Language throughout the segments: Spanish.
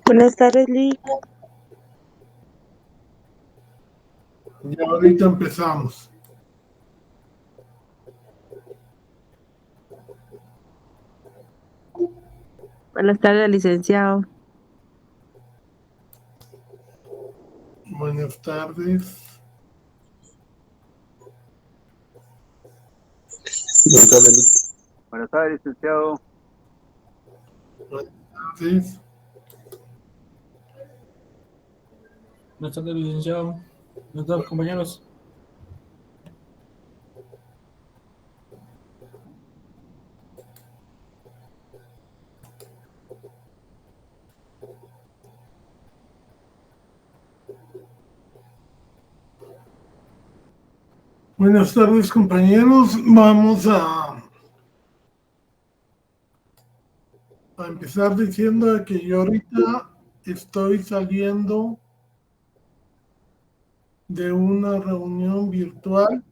Buenas tardes, Lee. Ya ahorita empezamos. Buenas tardes, licenciado. Buenas tardes. Buenas tardes, Buenas tardes, licenciado. Buenas tardes. Buenas tardes, licenciado. Buenas tardes, compañeros. Buenas tardes, compañeros. Vamos a empezar diciendo que yo ahorita estoy saliendo de una reunión virtual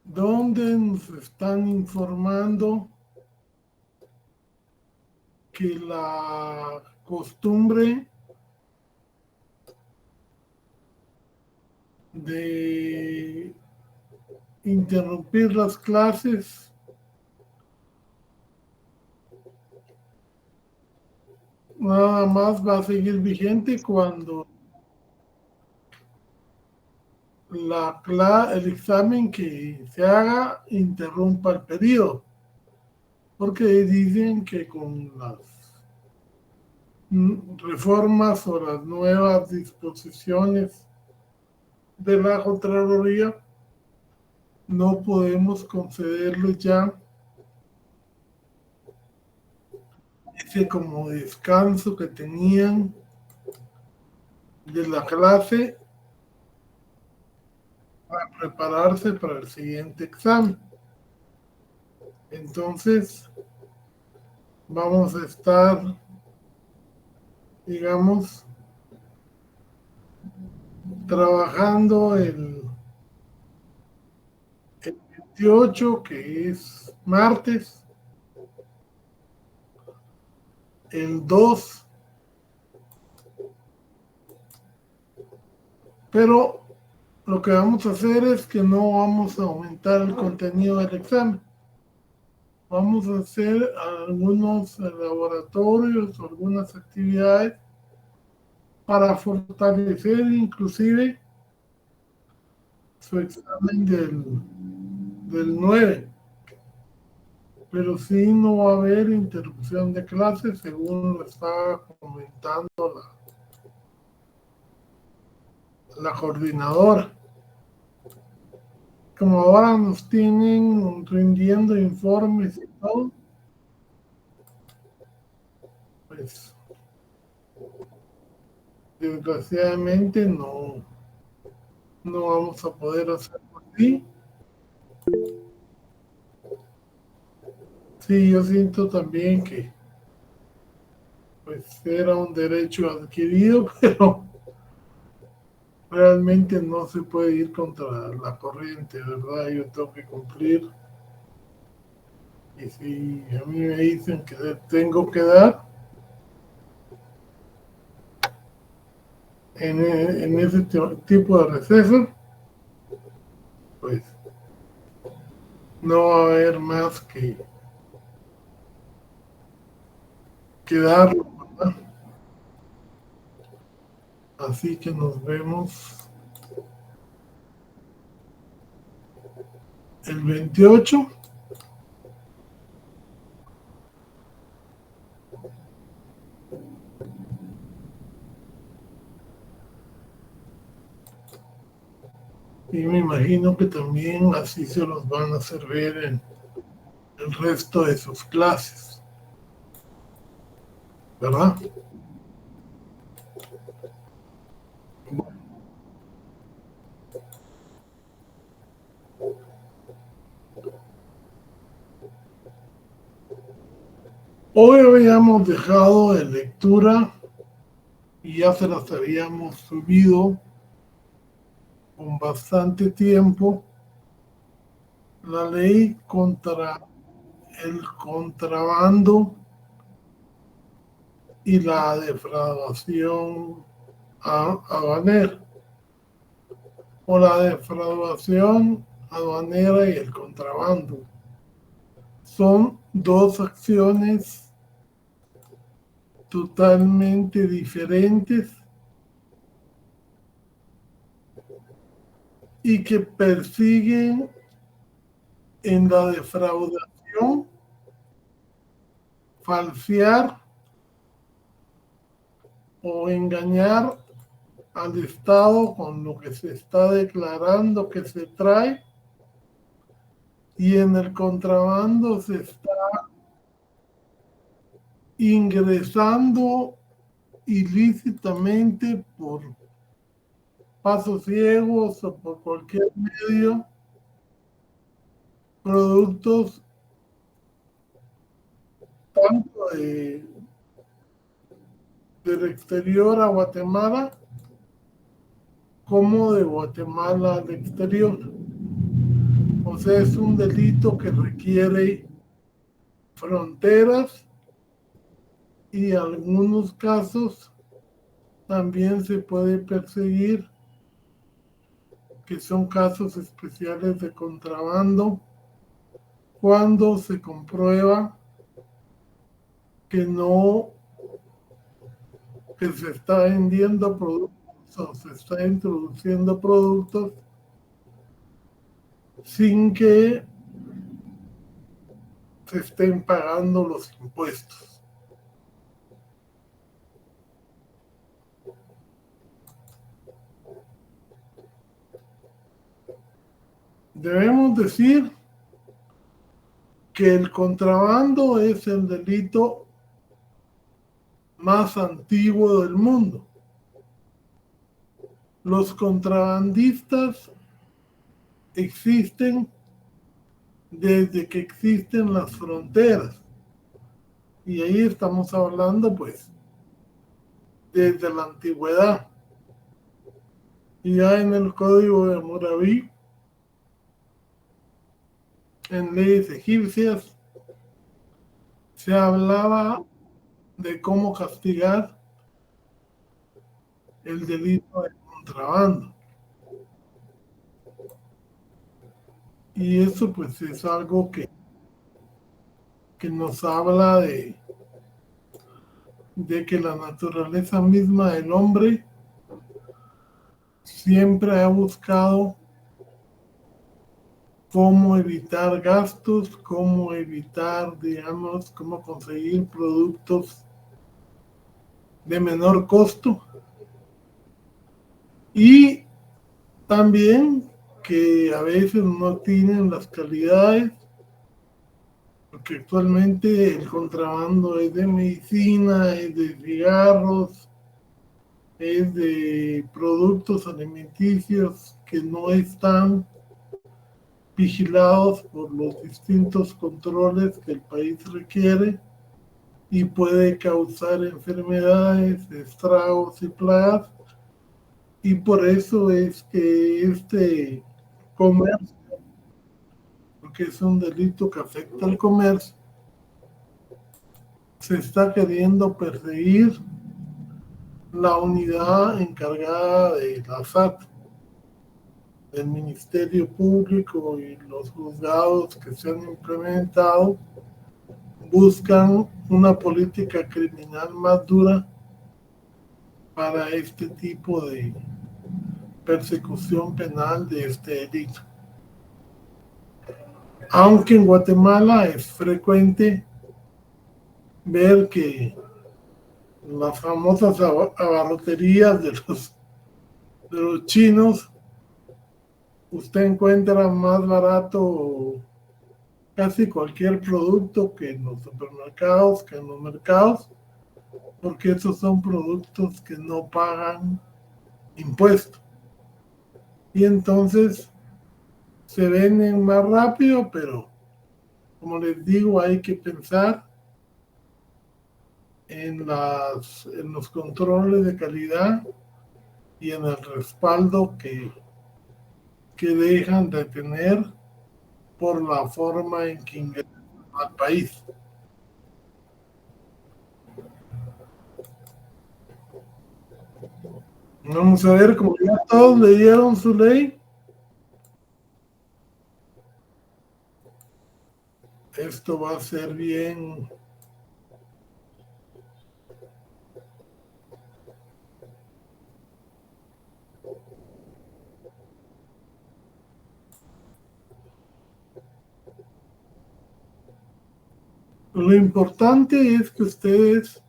donde nos están informando que la costumbre de interrumpir las clases nada más va a seguir vigente cuando el examen que se haga interrumpa el periodo, porque dicen que con las reformas o las nuevas disposiciones de la Contraloría no podemos concederles ya ese como descanso que tenían de la clase para prepararse para el siguiente examen. Entonces, vamos a estar, digamos, trabajando el 28, que es martes, el 2, pero lo que vamos a hacer es que no vamos a aumentar el contenido del examen. Vamos a hacer algunos laboratorios, algunas actividades para fortalecer inclusive su examen del 9. Pero sí no va a haber interrupción de clases, según lo estaba comentando la coordinadora. Como ahora nos tienen rindiendo informes y todo, pues desgraciadamente no vamos a poder hacerlo así. Sí, yo siento también que pues era un derecho adquirido, pero realmente no se puede ir contra la corriente, ¿verdad? Yo tengo que cumplir. Y si a mí me dicen que tengo que dar en ese tipo de receso, pues no va a haber más que darlo, ¿verdad? Así que nos vemos el 28. Y me imagino que también así se los van a hacer ver en el resto de sus clases, ¿verdad? Hoy habíamos dejado de lectura y ya se las habíamos subido con bastante tiempo. La ley contra el contrabando y la defraudación aduanera, o la defraudación aduanera y el contrabando. Son dos acciones totalmente diferentes y que persiguen en la defraudación falsear o engañar al Estado con lo que se está declarando que se trae, y en el contrabando se está ingresando ilícitamente por pasos ciegos o por cualquier medio productos tanto del exterior a Guatemala como de Guatemala al exterior. O sea, es un delito que requiere fronteras y en algunos casos también se puede perseguir, que son casos especiales de contrabando, cuando se comprueba que se está vendiendo productos o se está introduciendo productos sin que se estén pagando los impuestos. Debemos decir que el contrabando es el delito más antiguo del mundo. Los contrabandistas existen desde que existen las fronteras. Y ahí estamos hablando, pues, desde la antigüedad. Y ya en el Código de Hammurabi, en leyes egipcias, se hablaba de cómo castigar el delito de contrabando. Y eso pues es algo que nos habla de que la naturaleza misma del hombre siempre ha buscado cómo evitar gastos, cómo evitar, digamos, cómo conseguir productos de menor costo, y también que a veces no tienen las calidades, porque actualmente el contrabando es de medicina, es de cigarros, es de productos alimenticios que no están vigilados por los distintos controles que el país requiere, y puede causar enfermedades, estragos y plagas. Y por eso es que este comercio, porque es un delito que afecta al comercio, se está queriendo perseguir la unidad encargada de la SAT, del Ministerio Público, y los juzgados que se han implementado buscan una política criminal más dura para este tipo de persecución penal de este delito. Aunque en Guatemala es frecuente ver que las famosas abarroterías de los chinos, usted encuentra más barato casi cualquier producto que en los supermercados, que en los mercados, porque esos son productos que no pagan impuestos. Y entonces se venden más rápido, pero como les digo, hay que pensar en los controles de calidad y en el respaldo que dejan de tener por la forma en que ingresan al país. Vamos a ver, como ya todos leyeron su ley, esto va a ser bien. Lo importante es que ustedes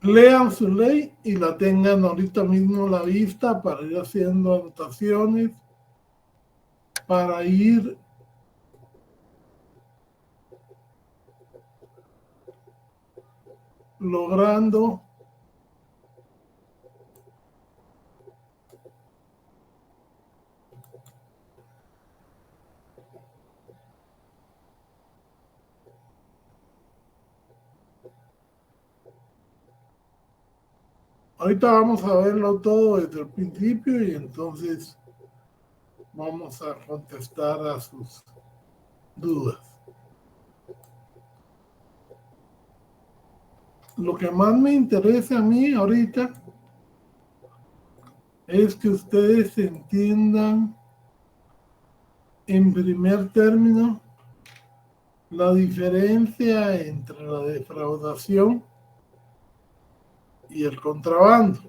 lean su ley y la tengan ahorita mismo a la vista para ir haciendo anotaciones, para ir logrando ahorita vamos a verlo todo desde el principio y entonces vamos a contestar a sus dudas. Lo que más me interesa a mí ahorita es que ustedes entiendan en primer término la diferencia entre la defraudación y el contrabando.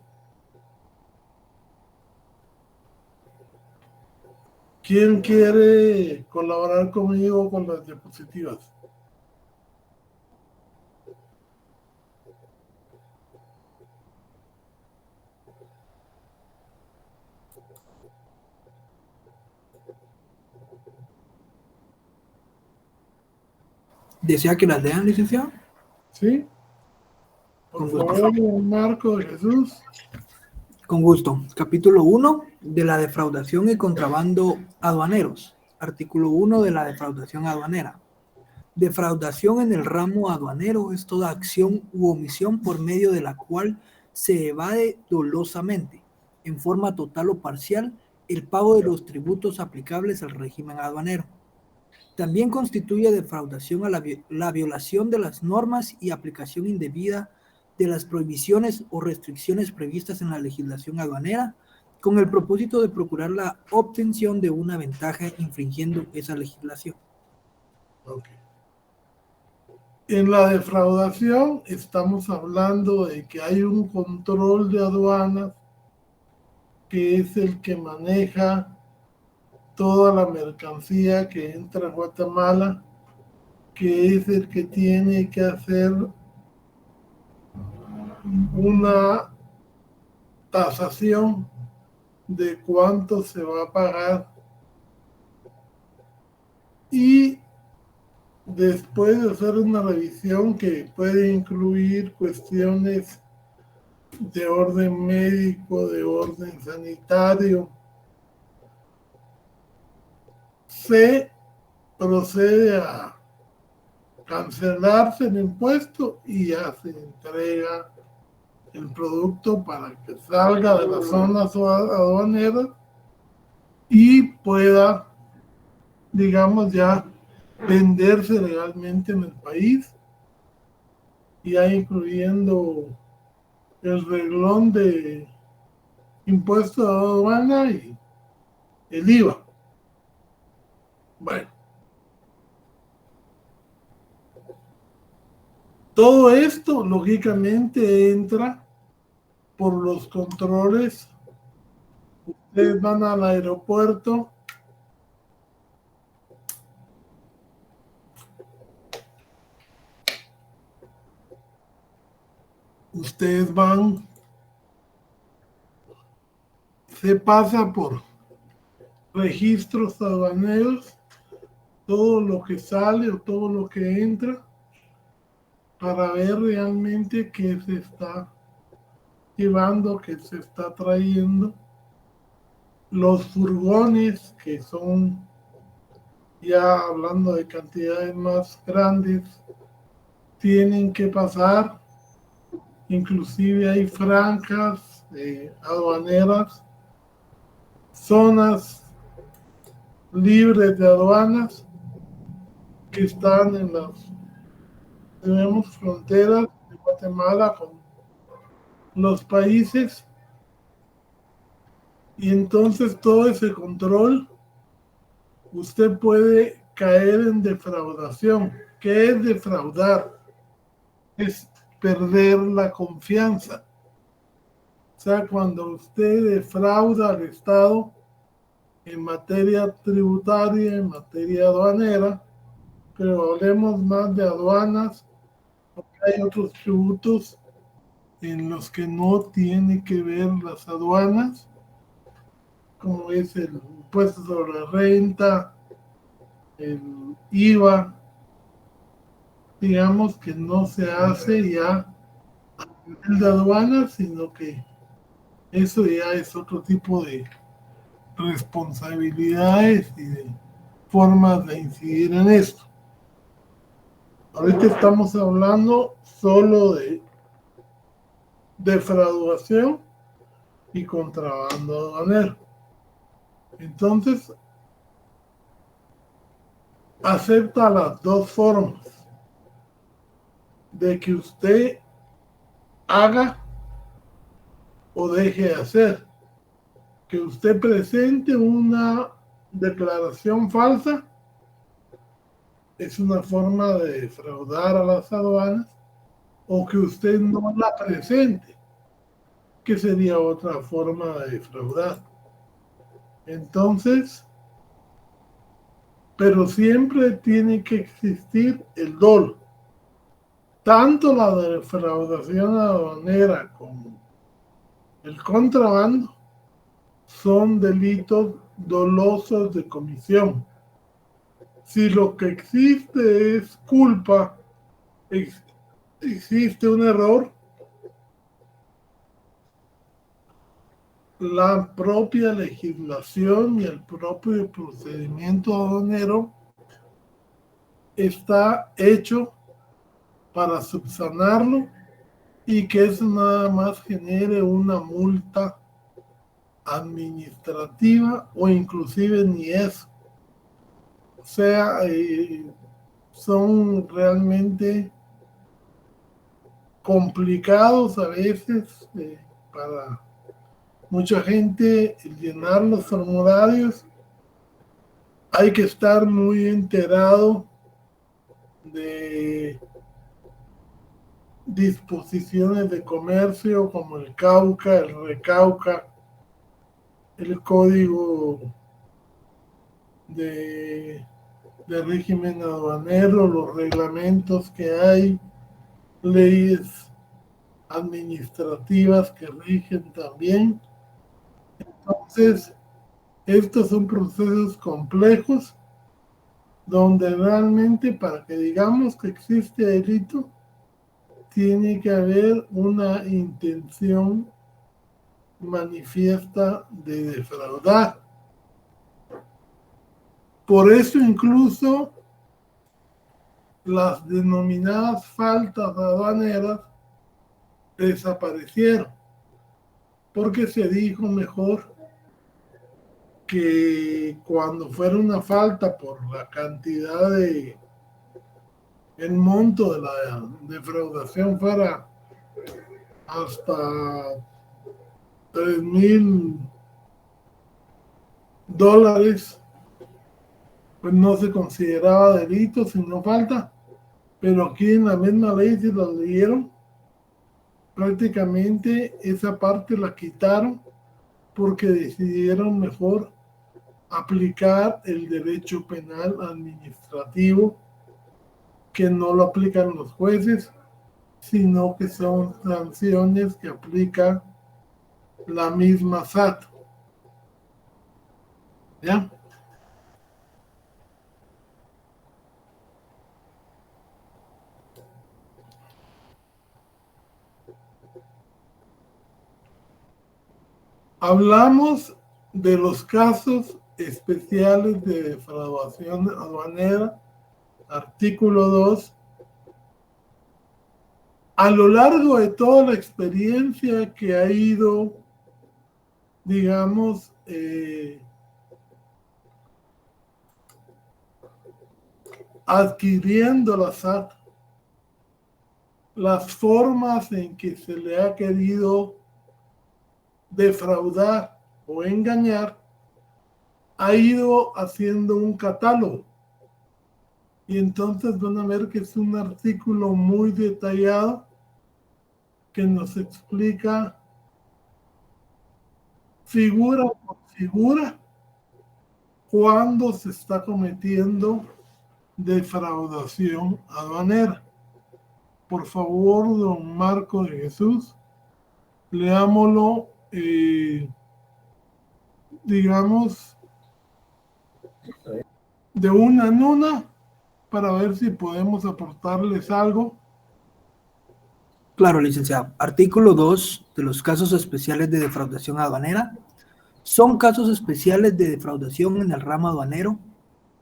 ¿Quién quiere colaborar conmigo con las diapositivas? ¿Desea que las lean, licenciado? ¿Sí? Con Por gusto. favor, Marco de Jesús. Con gusto. Capítulo 1 de la defraudación y contrabando aduaneros. Artículo 1 de la defraudación aduanera. Defraudación en el ramo aduanero es toda acción u omisión por medio de la cual se evade dolosamente, en forma total o parcial, el pago de los tributos aplicables al régimen aduanero. También constituye defraudación a la violación de las normas y aplicación indebida de las prohibiciones o restricciones previstas en la legislación aduanera, con el propósito de procurar la obtención de una ventaja infringiendo esa legislación. Okay. En la defraudación estamos hablando de que hay un control de aduanas que es el que maneja toda la mercancía que entra a Guatemala, que es el que tiene que hacer una tasación de cuánto se va a pagar y después de hacer una revisión que puede incluir cuestiones de orden médico, de orden sanitario, se procede a cancelarse el impuesto y ya se entrega el producto para que salga de las zonas aduaneras y pueda, digamos, ya venderse legalmente en el país, ya incluyendo el reglón de impuesto de aduana y el IVA. Bueno, todo esto lógicamente entra por los controles. Ustedes van al aeropuerto, ustedes van, se pasa por registros aduaneros, todo lo que sale o todo lo que entra, para ver realmente qué se está llevando, qué se está trayendo. Los furgones, que son, ya hablando de cantidades más grandes, tienen que pasar, inclusive hay franjas aduaneras, zonas libres de aduanas que están en las, tenemos fronteras de Guatemala con los países, y entonces todo ese control, usted puede caer en defraudación. ¿Qué es defraudar? Es perder la confianza. O sea, cuando usted defrauda al Estado en materia tributaria, en materia aduanera, pero hablemos más de aduanas, porque hay otros tributos en los que no tiene que ver las aduanas, como es el impuesto sobre la renta, el IVA, digamos que no se hace ya a nivel de aduanas, sino que eso ya es otro tipo de responsabilidades y de formas de incidir en esto. Ahorita estamos hablando solo de defraudación y contrabando aduanero. Entonces, acepta las dos formas de que usted haga o deje de hacer. Que usted presente una declaración falsa es una forma de defraudar a las aduanas, o que usted no la presente, que sería otra forma de defraudar. Entonces, pero siempre tiene que existir el dolo. Tanto la defraudación aduanera como el contrabando son delitos dolosos de comisión. Si lo que existe es culpa, existe un error, la propia legislación y el propio procedimiento aduanero está hecho para subsanarlo, y que eso nada más genere una multa administrativa, o inclusive ni eso. O sea, son realmente complicados a veces para mucha gente llenar los formularios. Hay que estar muy enterado de disposiciones de comercio como el Cauca, el Recauca, el Código de régimen aduanero, los reglamentos que hay, leyes administrativas que rigen también. Entonces, estos son procesos complejos donde realmente, para que digamos que existe delito, tiene que haber una intención manifiesta de defraudar. Por eso incluso las denominadas faltas aduaneras desaparecieron, porque se dijo mejor que cuando fuera una falta por la cantidad de el monto de la defraudación fuera hasta $3,000, pues no se consideraba delito sino falta. Pero aquí en la misma ley, si lo leyeron, prácticamente esa parte la quitaron, porque decidieron mejor aplicar el derecho penal administrativo, que no lo aplican los jueces, sino que son sanciones que aplica la misma SAT. ¿Ya? Hablamos de los casos especiales de defraudación aduanera, artículo 2, a lo largo de toda la experiencia que ha ido, digamos, adquiriendo la SAT, las formas en que se le ha querido defraudar o engañar, ha ido haciendo un catálogo. Y entonces van a ver que es un artículo muy detallado que nos explica figura por figura cuando se está cometiendo defraudación aduanera. Por favor, don Marco de Jesús, leámoslo, digamos, de una en una para ver si podemos aportarles algo. Claro, licenciado. Artículo 2 de los casos especiales de defraudación aduanera. Son casos especiales de defraudación en el ramo aduanero.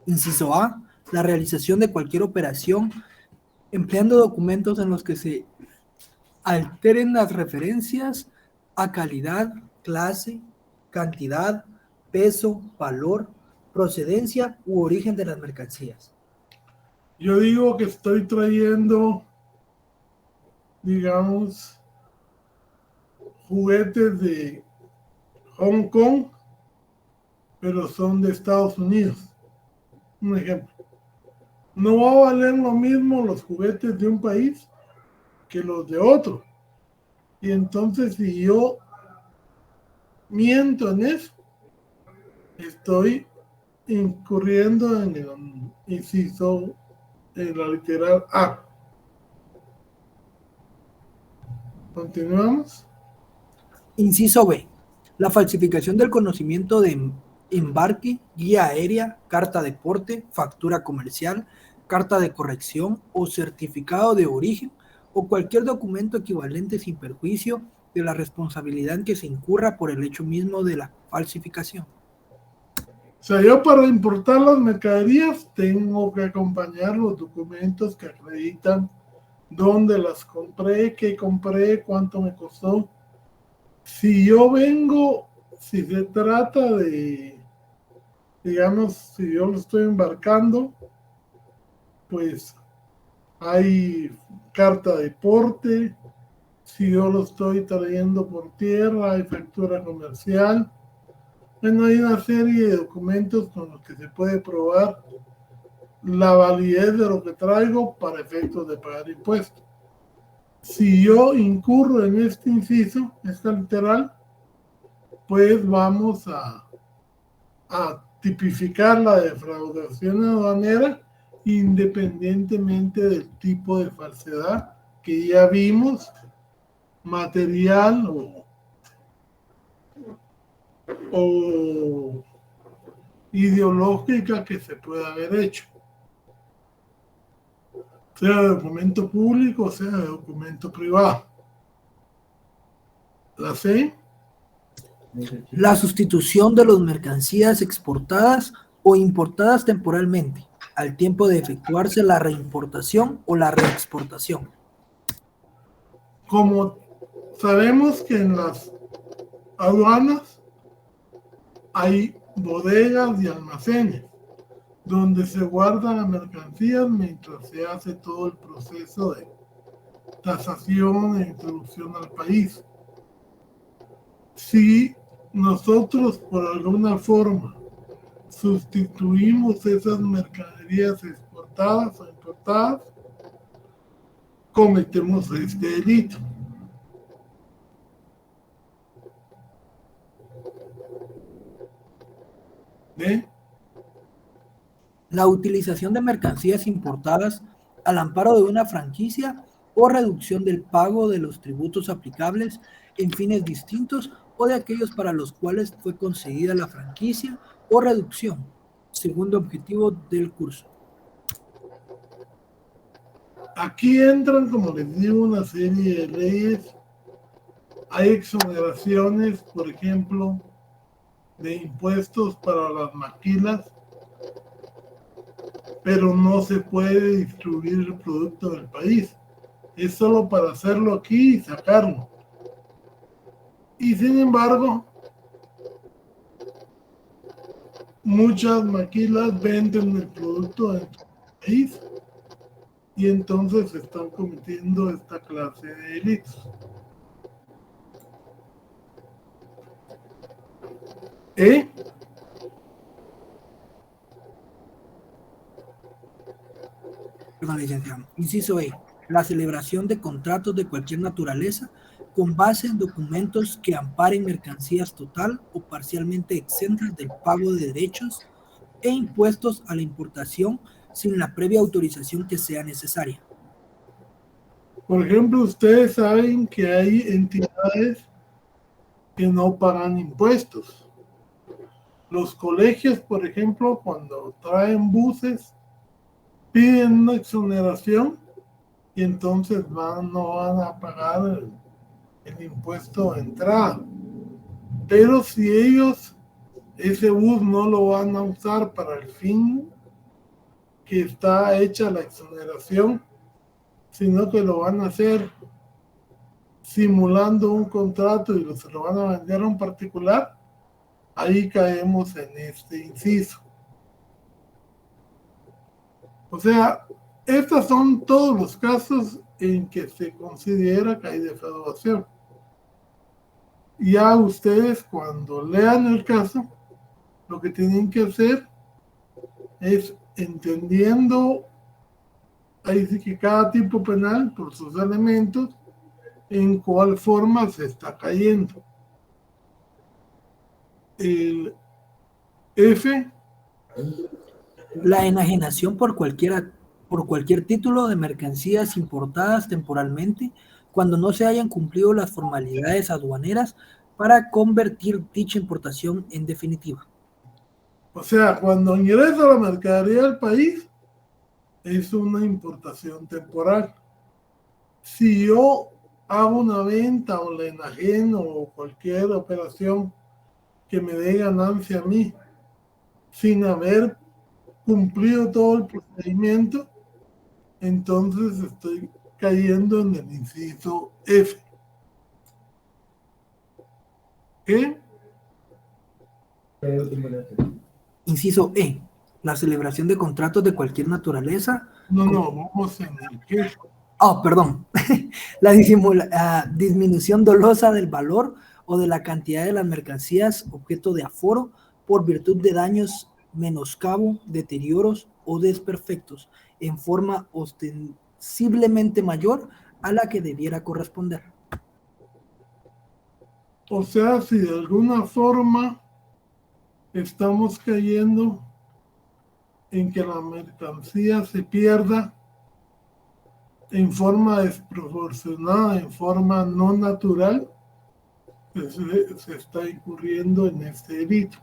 Inciso A, la realización de cualquier operación empleando documentos en los que se alteren las referencias a calidad, clase, cantidad, peso, valor, procedencia u origen de las mercancías. Yo digo que estoy trayendo, digamos, juguetes de Hong Kong, pero son de Estados Unidos. Un ejemplo. No va a valer lo mismo los juguetes de un país que los de otro. Y entonces, si yo miento en eso, estoy incurriendo en el inciso, en la literal A. Continuamos. Inciso B. La falsificación del conocimiento de embarque, guía aérea, carta de porte, factura comercial, carta de corrección o certificado de origen o cualquier documento equivalente sin perjuicio de la responsabilidad en que se incurra por el hecho mismo de la falsificación. O sea, yo para importar las mercaderías tengo que acompañar los documentos que acreditan dónde las compré, qué compré, cuánto me costó. Si yo vengo, si se trata de, digamos, si yo lo estoy embarcando, pues hay carta de porte. Si yo lo estoy trayendo por tierra, hay factura comercial. Bueno, hay una serie de documentos con los que se puede probar la validez de lo que traigo para efectos de pagar impuestos. Si yo incurro en este inciso, esta literal, pues vamos a tipificar la defraudación aduanera independientemente del tipo de falsedad que ya vimos, material o ideológica que se pueda haber hecho, sea de documento público o sea de documento privado. La C. La sustitución de las mercancías exportadas o importadas temporalmente al tiempo de efectuarse la reimportación o la reexportación. Como sabemos que en las aduanas hay bodegas y almacenes donde se guardan las mercancías mientras se hace todo el proceso de tasación e introducción al país. Si nosotros por alguna forma sustituimos esas mercaderías exportadas o importadas, cometemos este delito. ¿Ve? La utilización de mercancías importadas al amparo de una franquicia o reducción del pago de los tributos aplicables en fines distintos o de aquellos para los cuales fue concedida la franquicia o reducción, segundo objetivo del curso. Aquí entran, como les digo, una serie de leyes. Hay exoneraciones, por ejemplo, de impuestos para las maquilas, pero no se puede distribuir el producto del país. es solo para hacerlo aquí y sacarlo. Y sin embargo, muchas maquilas venden el producto en tu país y entonces están cometiendo esta clase de delitos. ¿Eh? Perdón, licenciado. Inciso E. La celebración de contratos de cualquier naturaleza con base en documentos que amparen mercancías total o parcialmente exentas del pago de derechos e impuestos a la importación sin la previa autorización que sea necesaria. Por ejemplo, ustedes saben que hay entidades que no pagan impuestos. Los colegios, por ejemplo, cuando traen buses, piden una exoneración y entonces no van a pagar el impuesto de entrada. Pero si ellos ese bus no lo van a usar para el fin que está hecha la exoneración, sino que lo van a hacer simulando un contrato y se lo van a vender a un particular, ahí caemos en este inciso. O sea, estos son todos los casos en que se considera que hay defraudación. Ya ustedes, cuando lean el caso, lo que tienen que hacer es, entendiendo ahí sí que cada tipo penal por sus elementos, en cuál forma se está cayendo. El F, La enajenación por cualquier título de mercancías importadas temporalmente cuando no se hayan cumplido las formalidades aduaneras para convertir dicha importación en definitiva. o sea, cuando ingresa la mercadería al país, es una importación temporal. Si yo hago una venta o la enajeno o cualquier operación que me dé ganancia a mí sin haber cumplido todo el procedimiento, entonces estoy cayendo en el inciso F. ¿Qué? Inciso E. La celebración de contratos de cualquier naturaleza. No, vamos en el qué. Oh, perdón. La disminución dolosa del valor o de la cantidad de las mercancías objeto de aforo por virtud de daños, menoscabo, deterioros o desperfectos en forma ostensiblemente mayor a la que debiera corresponder. O sea, si de alguna forma estamos cayendo en que la mercancía se pierda en forma desproporcionada, en forma no natural, pues se está incurriendo en este delito.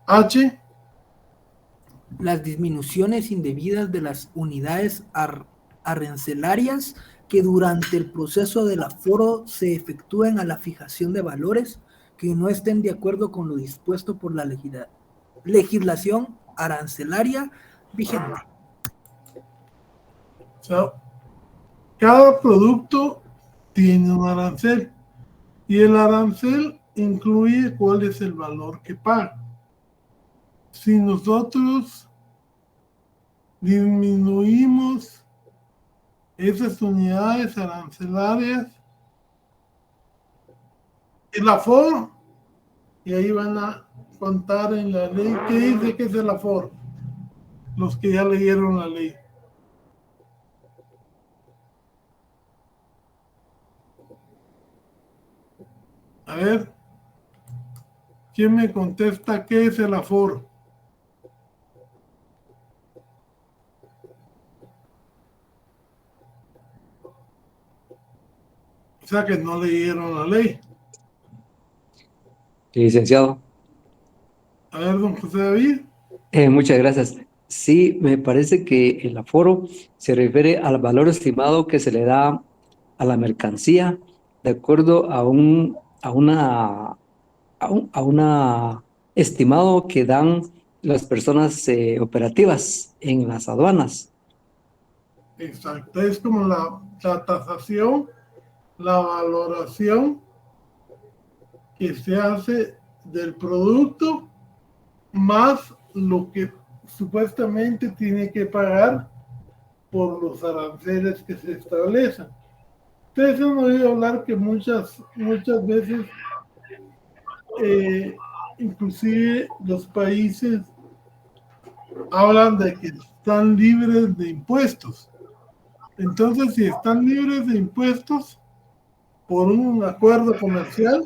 H, Las disminuciones indebidas de las unidades arancelarias que durante el proceso del aforo se efectúen a la fijación de valores que no estén de acuerdo con lo dispuesto por la legislación arancelaria vigente. o sea, cada producto tiene un arancel y el arancel incluye cuál es el valor que paga. Si nosotros disminuimos esas unidades arancelarias, el aforo, y ahí van a contar en la ley qué dice que es el aforo, los que ya leyeron la ley. A ver, ¿quién me contesta qué es el aforo? O sea que no leyeron la ley. Licenciado, A ver, don José David. muchas gracias. Sí, me parece que el aforo se refiere al valor estimado que se le da a la mercancía de acuerdo a una estimado que dan las personas operativas en las aduanas. Exacto, es como la tasación, la valoración que se hace del producto más lo que supuestamente tiene que pagar por los aranceles que se establecen. Ustedes han oído hablar que muchas veces, eh, inclusive los países hablan de que están libres de impuestos. Entonces, si están libres de impuestos por un acuerdo comercial,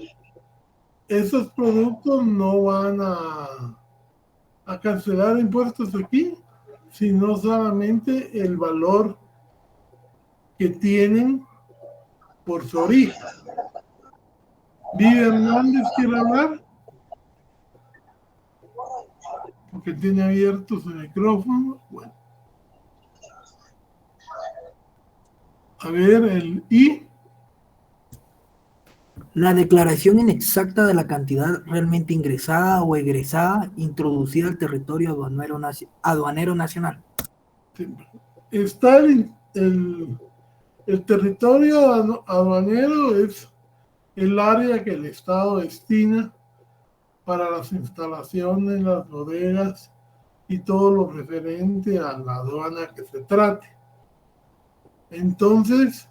esos productos no van a cancelar impuestos aquí, sino solamente el valor que tienen por su origen. Vive Hernández quiere hablar porque tiene abierto su micrófono. Bueno, a ver, el I. La declaración inexacta de la cantidad realmente ingresada o egresada introducida al territorio aduanero nacional. Está el territorio aduanero, es el área que el Estado destina para las instalaciones, las bodegas y todo lo referente a la aduana que se trate. Entonces,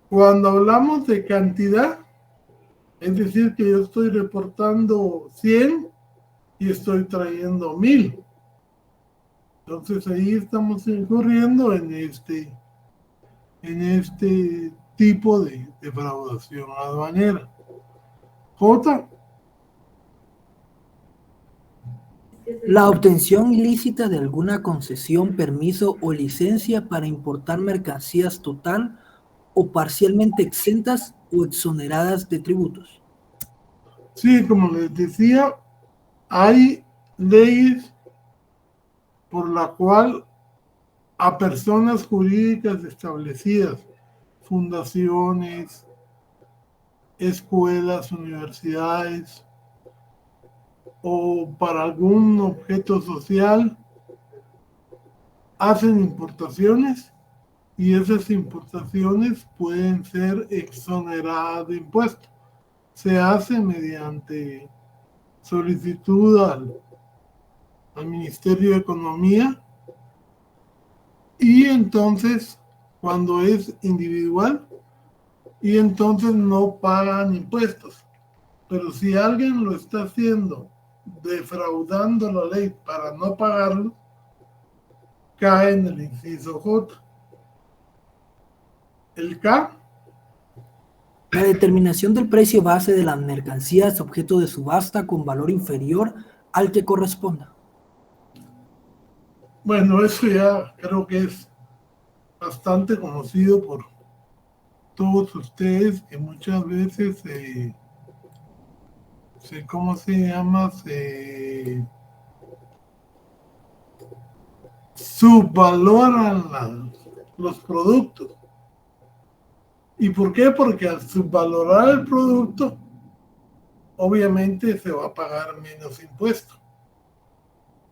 cuando hablamos de cantidad, es decir, que yo estoy reportando 100 y estoy trayendo 1000. Entonces ahí estamos incurriendo en este tipo de defraudación aduanera. J. La obtención ilícita de alguna concesión, permiso o licencia para importar mercancías total o parcialmente exentas o exoneradas de tributos. Sí, como les decía, hay leyes por la cual a personas jurídicas establecidas, fundaciones, escuelas, universidades o para algún objeto social, hacen importaciones y esas importaciones pueden ser exoneradas de impuestos. Se hace mediante solicitud al Ministerio de Economía y entonces cuando es individual y entonces no pagan impuestos. Pero si alguien lo está haciendo defraudando la ley para no pagarlo, cae en el inciso J. El K. La determinación del precio base de las mercancías objeto de subasta con valor inferior al que corresponda. Bueno, eso ya creo que es bastante conocido por todos ustedes, que muchas veces ¿cómo se llama? Se subvaloran los productos. ¿Y por qué? Porque al subvalorar el producto, obviamente se va a pagar menos impuestos.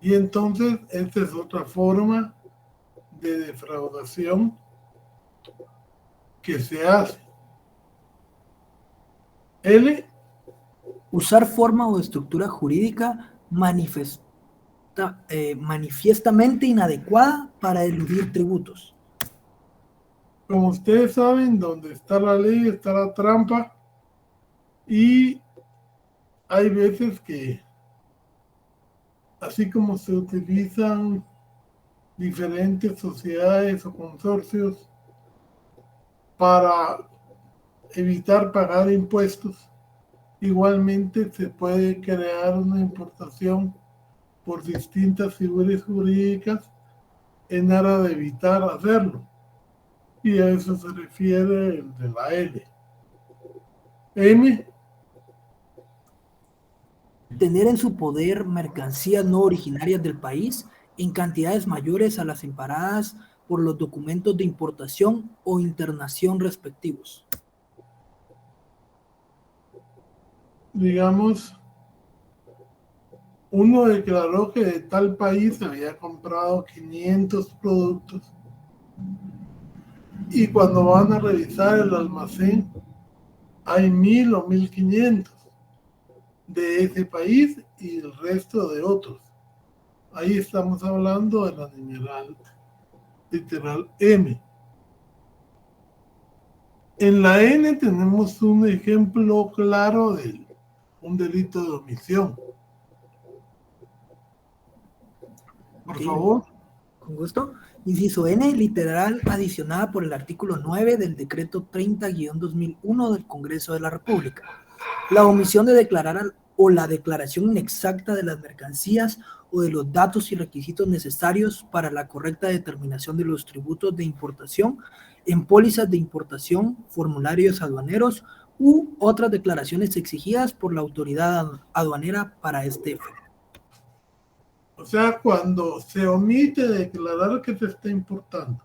Y entonces, esta es otra forma de defraudación que se hace. L. Usar forma o estructura jurídica manifiestamente inadecuada para eludir tributos. Como ustedes saben, donde está la ley está la trampa y hay veces que, así como se utilizan diferentes sociedades o consorcios para evitar pagar impuestos, igualmente se puede crear una importación por distintas figuras jurídicas en aras de evitar hacerlo. Y a eso se refiere el de la L. M. Tener en su poder mercancías no originarias del país en cantidades mayores a las amparadas por los documentos de importación o internación respectivos. Digamos, uno declaró que de tal país había comprado 500 productos y cuando van a revisar el almacén hay 1000 o 1500 de ese país y el resto de otros. Ahí estamos hablando de la numeral literal M. En la N tenemos un ejemplo claro de un delito de omisión. Por Ok. favor. Con gusto. Inciso N, literal adicionada por el artículo 9 del decreto 30-2001 del Congreso de la República. La omisión de declarar o la declaración inexacta de las mercancías o de los datos y requisitos necesarios para la correcta determinación de los tributos de importación en pólizas de importación, formularios aduaneros u otras declaraciones exigidas por la autoridad aduanera para este efecto. O sea, cuando se omite declarar que se está importando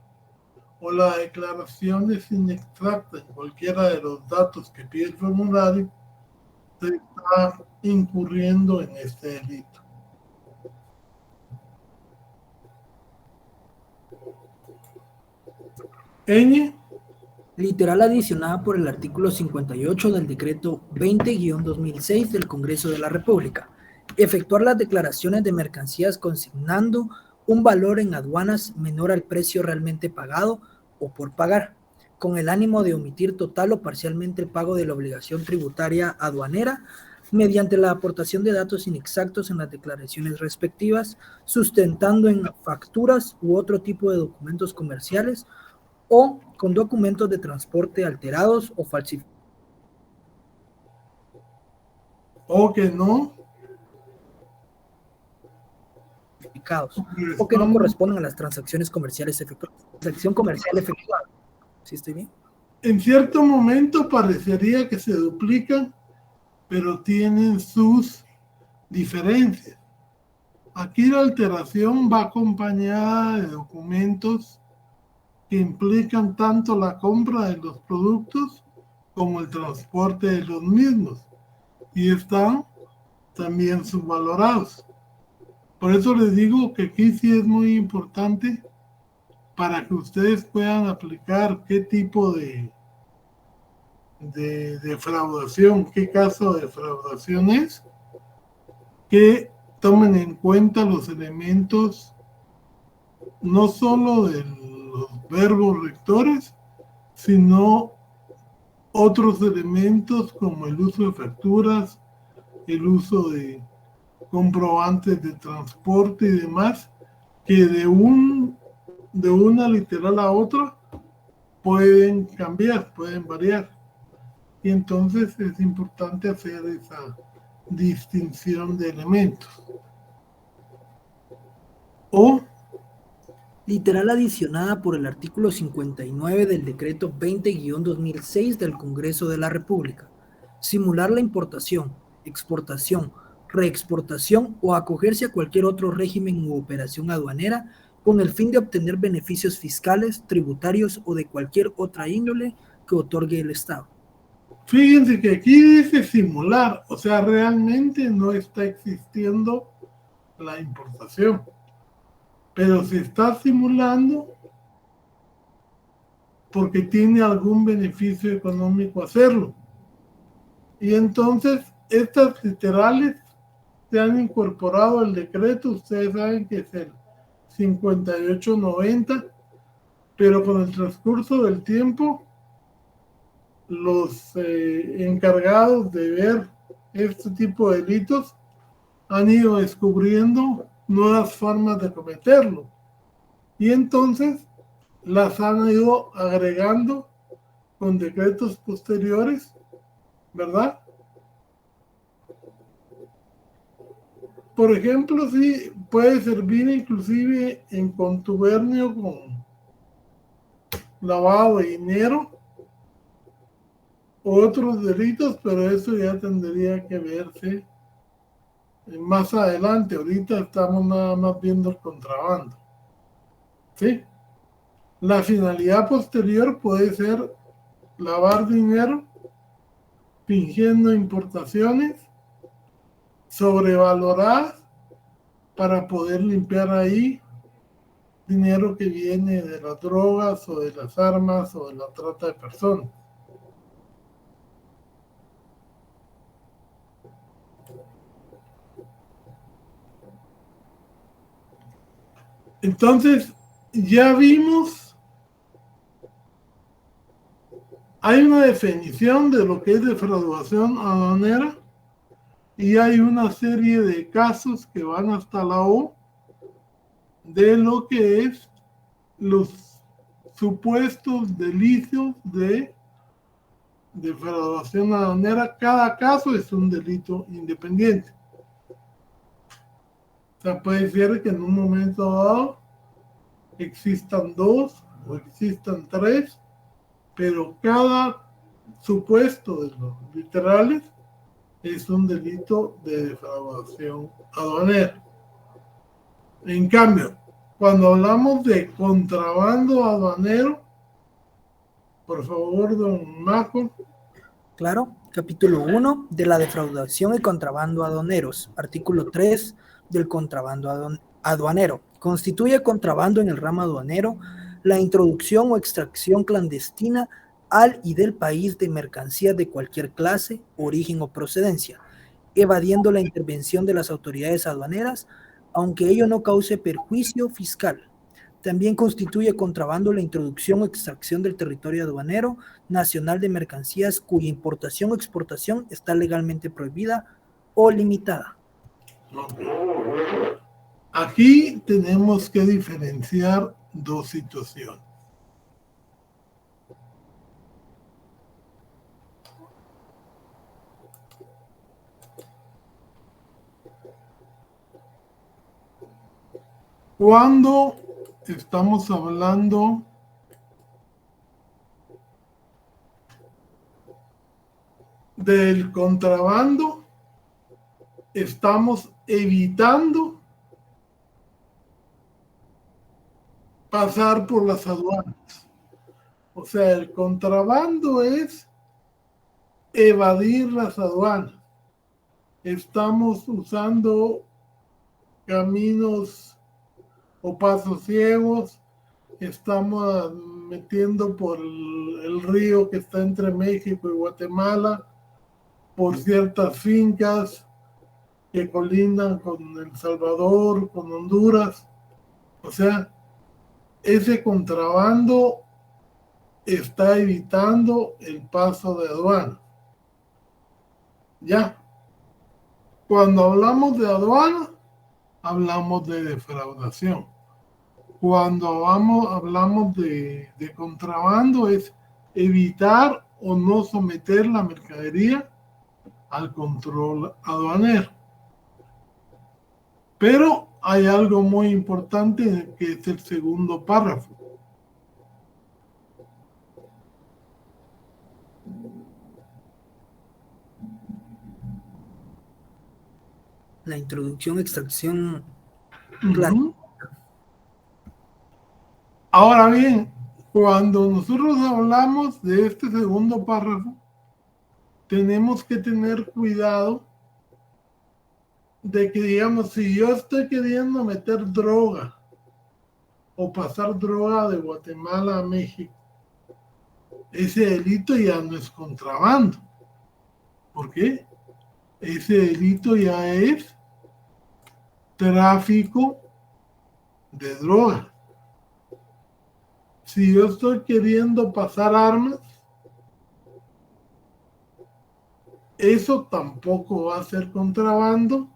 o la declaración es inexacta en cualquiera de los datos que pide el formulario, se está incurriendo en este delito. Ñ, Literal adicionada por el artículo 58 del decreto 20-2006 del Congreso de la República. Efectuar las declaraciones de mercancías consignando un valor en aduanas menor al precio realmente pagado o por pagar, con el ánimo de omitir total o parcialmente el pago de la obligación tributaria aduanera mediante la aportación de datos inexactos en las declaraciones respectivas, sustentando en facturas u otro tipo de documentos comerciales o con documentos de transporte alterados o falsificados. o que no, O que no corresponden a las transacciones comerciales efectuadas. Transacción comercial efectuada. ¿Sí estoy bien? en cierto momento parecería que se duplican, pero tienen sus diferencias. Aquí la alteración va acompañada de documentos que implican tanto la compra de los productos como el transporte de los mismos y están también subvalorados. Por eso les digo que aquí sí es muy importante para que ustedes puedan aplicar qué tipo de defraudación, qué caso de defraudación es, que tomen en cuenta los elementos no solo de los verbos rectores, sino otros elementos como el uso de facturas, el uso de comprobantes de transporte y demás, que de una literal a otra pueden cambiar, pueden variar. Y entonces es importante hacer esa distinción de elementos. O Literal adicionada por el artículo 59 del decreto 20-2006 del Congreso de la República. Simular la importación, exportación, reexportación o acogerse a cualquier otro régimen u operación aduanera con el fin de obtener beneficios fiscales, tributarios o de cualquier otra índole que otorgue el Estado. fíjense que aquí dice simular, o sea, realmente no está existiendo la importación, pero se está simulando porque tiene algún beneficio económico hacerlo. Y entonces estas literales se han incorporado al decreto, ustedes saben que es el 5890, pero con el transcurso del tiempo los encargados de ver este tipo de delitos han ido descubriendo nuevas formas de cometerlo y entonces las han ido agregando con decretos posteriores, ¿verdad? Por ejemplo, sí puede servir inclusive en contubernio con lavado de dinero, otros delitos, pero eso ya tendría que verse más adelante. Ahorita estamos nada más viendo el contrabando. ¿Sí? La finalidad posterior puede ser lavar dinero, fingiendo importaciones sobrevaloradas para poder limpiar ahí dinero que viene de las drogas o de las armas o de la trata de personas. Entonces, ya vimos, hay una definición de lo que es defraudación aduanera y hay una serie de casos que van hasta la O de lo que es los supuestos delitos de defraudación aduanera. Cada caso es un delito independiente. O sea, puede ser que en un momento dado existan 2 o existan 3, pero cada supuesto de los literales es un delito de defraudación aduanera. En cambio, cuando hablamos de contrabando aduanero, por favor, don Marco. Claro, capítulo 1 de la defraudación y contrabando aduaneros, artículo 3 del contrabando aduanero. Constituye contrabando en el ramo aduanero la introducción o extracción clandestina al y del país de mercancías de cualquier clase, origen o procedencia, evadiendo la intervención de las autoridades aduaneras, aunque ello no cause perjuicio fiscal. También constituye contrabando la introducción o extracción del territorio aduanero nacional de mercancías cuya importación o exportación está legalmente prohibida o limitada. Aquí tenemos que diferenciar 2 situaciones. Cuando estamos hablando del contrabando, estamos evitando pasar por las aduanas. O sea, el contrabando es evadir las aduanas. Estamos usando caminos o pasos ciegos, estamos metiendo por el río que está entre México y Guatemala, por ciertas fincas que colindan con El Salvador, con Honduras. O sea, ese contrabando está evitando el paso de aduana. Ya. Cuando hablamos de aduana, hablamos de defraudación. Cuando hablamos de contrabando, es evitar o no someter la mercadería al control aduanero. Pero hay algo muy importante que es el segundo párrafo. La introducción, extracción. Uh-huh. Ahora bien, cuando nosotros hablamos de este segundo párrafo, tenemos que tener cuidado de que, digamos, si yo estoy queriendo meter droga o pasar droga de Guatemala a México, ese delito ya no es contrabando. ¿Por qué? Ese delito ya es tráfico de droga. Si yo estoy queriendo pasar armas, eso tampoco va a ser contrabando,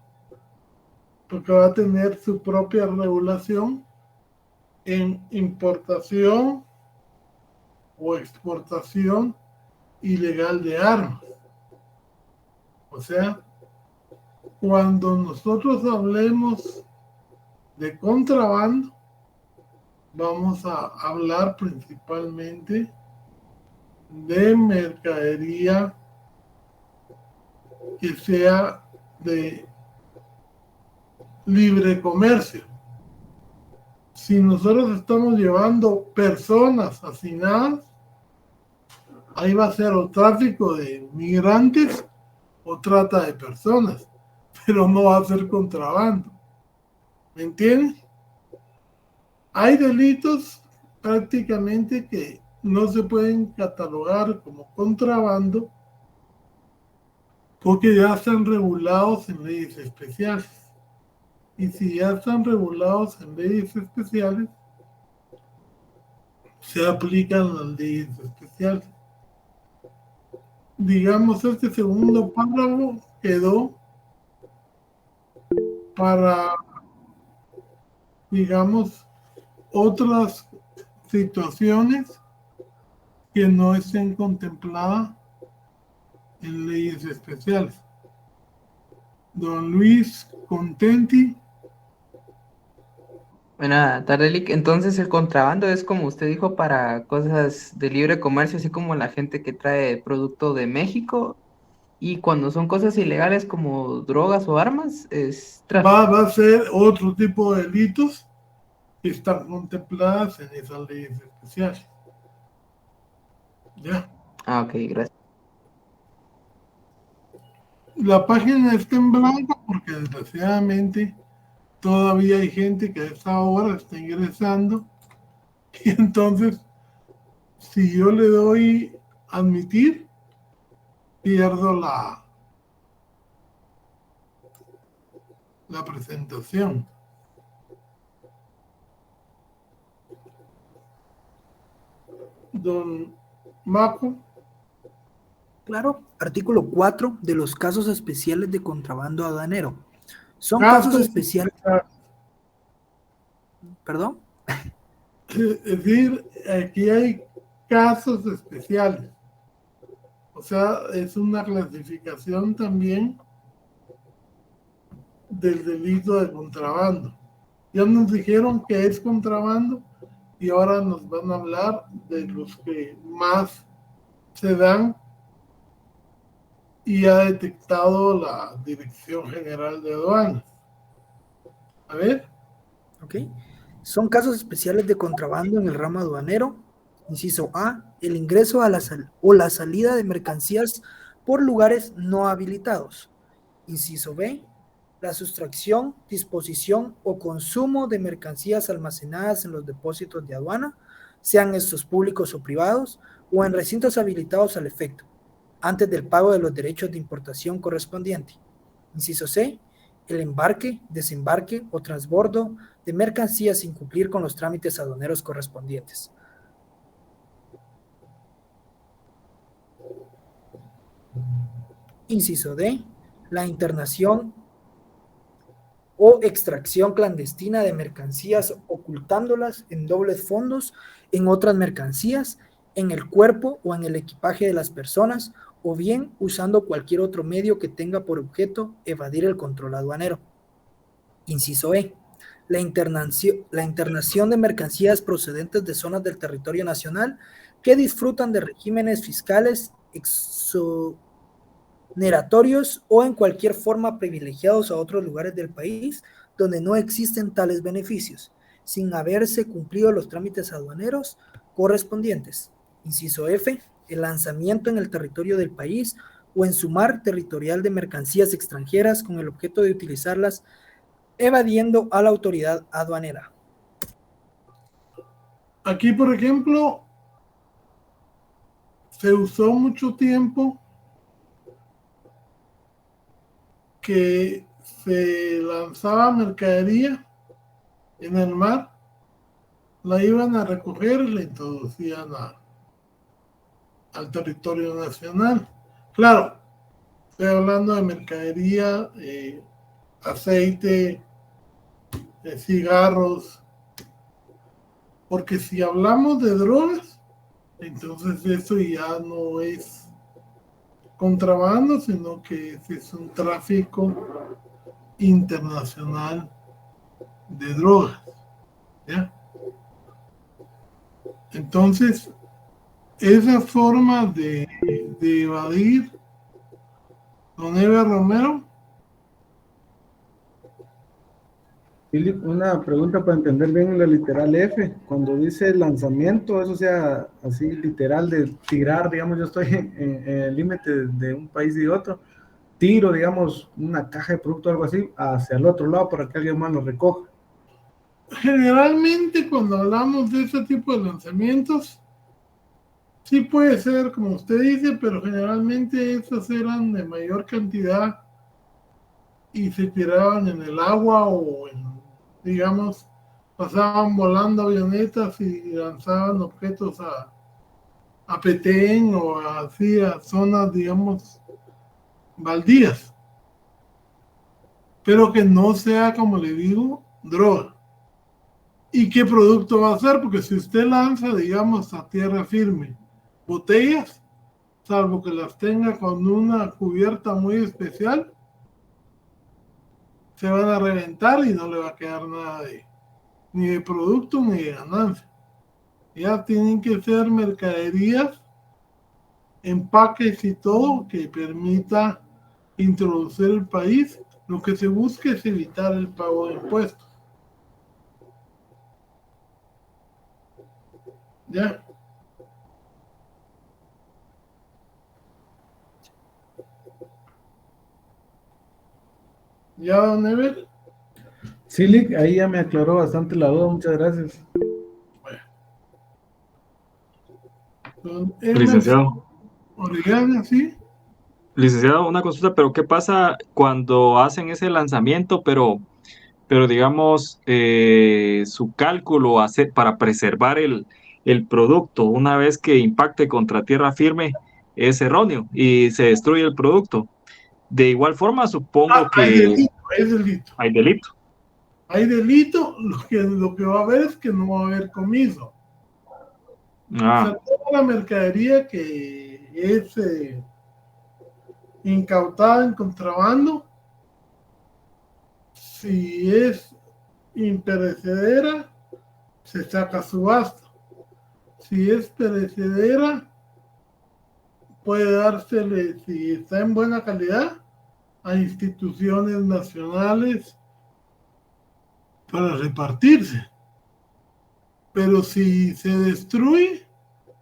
porque va a tener su propia regulación en importación o exportación ilegal de armas. O sea, cuando nosotros hablemos de contrabando, vamos a hablar principalmente de mercadería que sea de libre comercio. Si nosotros estamos llevando personas hacinadas, ahí va a ser o tráfico de migrantes o trata de personas, pero no va a ser contrabando. ¿Me entiendes? Hay delitos prácticamente que no se pueden catalogar como contrabando porque ya están regulados en leyes especiales. Y si ya están regulados en leyes especiales, se aplican las leyes especiales. Digamos, este segundo párrafo quedó para, digamos, otras situaciones que no estén contempladas en leyes especiales. Don Luis Contenti. Buena tarde, Lick. Entonces el contrabando es como usted dijo para cosas de libre comercio, así como la gente que trae producto de México. Y cuando son cosas ilegales como drogas o armas, es tráfico. Va a ser otro tipo de delitos que están contempladas en esas leyes especiales. Ya. Ah, ok, gracias. La página está en blanco porque desgraciadamente todavía hay gente que a esta hora está ingresando y entonces si yo le doy admitir, pierdo la presentación. Don Maco. Claro, artículo 4 de los casos especiales de contrabando aduanero. Son Casos casos especiales, perdón, Es decir, aquí hay casos especiales. O sea, es una clasificación también del delito de contrabando. Ya nos dijeron que es contrabando y ahora nos van a hablar de los que más se dan y ha detectado la Dirección General de Aduanas. A ver. ¿ok? Son casos especiales de contrabando en el ramo aduanero. Inciso A, el ingreso o la salida de mercancías por lugares no habilitados. Inciso B, la sustracción, disposición o consumo de mercancías almacenadas en los depósitos de aduana, sean estos públicos o privados, o en recintos habilitados al efecto, antes del pago de los derechos de importación correspondiente. Inciso C, el embarque, desembarque o transbordo de mercancías sin cumplir con los trámites aduaneros correspondientes. Inciso D, la internación o extracción clandestina de mercancías ocultándolas en dobles fondos en otras mercancías, en el cuerpo o en el equipaje de las personas, o bien usando cualquier otro medio que tenga por objeto evadir el control aduanero. Inciso E, la internación de mercancías procedentes de zonas del territorio nacional que disfrutan de regímenes fiscales exoneratorios o en cualquier forma privilegiados a otros lugares del país donde no existen tales beneficios, sin haberse cumplido los trámites aduaneros correspondientes. Inciso F, el lanzamiento en el territorio del país o en su mar territorial de mercancías extranjeras con el objeto de utilizarlas evadiendo a la autoridad aduanera. Aquí, por ejemplo, se usó mucho tiempo que se lanzaba mercadería en el mar, la iban a recoger y la introducían al territorio nacional. Claro, estoy hablando de mercadería, aceite, cigarros, porque si hablamos de drogas, entonces eso ya no es contrabando, sino que es un tráfico internacional de drogas, ¿ya? Entonces, esa forma de evadir, don Eva Romero. Philip, una pregunta para entender bien la literal F. Cuando dice lanzamiento, eso sea así literal de tirar, digamos, yo estoy en el límite de un país y otro, tiro, digamos, una caja de producto o algo así hacia el otro lado para que alguien más lo recoja. Generalmente cuando hablamos de este tipo de lanzamientos, sí puede ser como usted dice, pero generalmente estos eran de mayor cantidad y se tiraban en el agua o digamos, pasaban volando avionetas y lanzaban objetos a Petén o así a zonas, digamos, baldías. Pero que no sea, como le digo, droga. ¿Y qué producto va a ser? Porque si usted lanza, digamos, a tierra firme botellas, salvo que las tenga con una cubierta muy especial, se van a reventar y no le va a quedar nada ni de producto ni de ganancia. Ya tienen que ser mercaderías, empaques y todo que permita introducir el país. Lo que se busca es evitar el pago de impuestos. ¿Ya? ¿Ya, don Ever? Sí, Lick, ahí ya me aclaró bastante la duda, muchas gracias. Don Emer Licenciado, Orellana, ¿sí? licenciado, una consulta, pero ¿qué pasa cuando hacen ese lanzamiento, pero digamos, su cálculo para preservar el producto una vez que impacte contra tierra firme es erróneo y se destruye el producto? De igual forma, supongo Hay que delito, hay delito. hay delito. Hay delito, lo que va a haber es que no va a haber comiso. O Ah, sea, toda la mercadería que es incautada en contrabando, si es imperecedera, se saca a subasta. Si es perecedera, puede dársele, si está en buena calidad, a instituciones nacionales para repartirse. Pero si se destruye,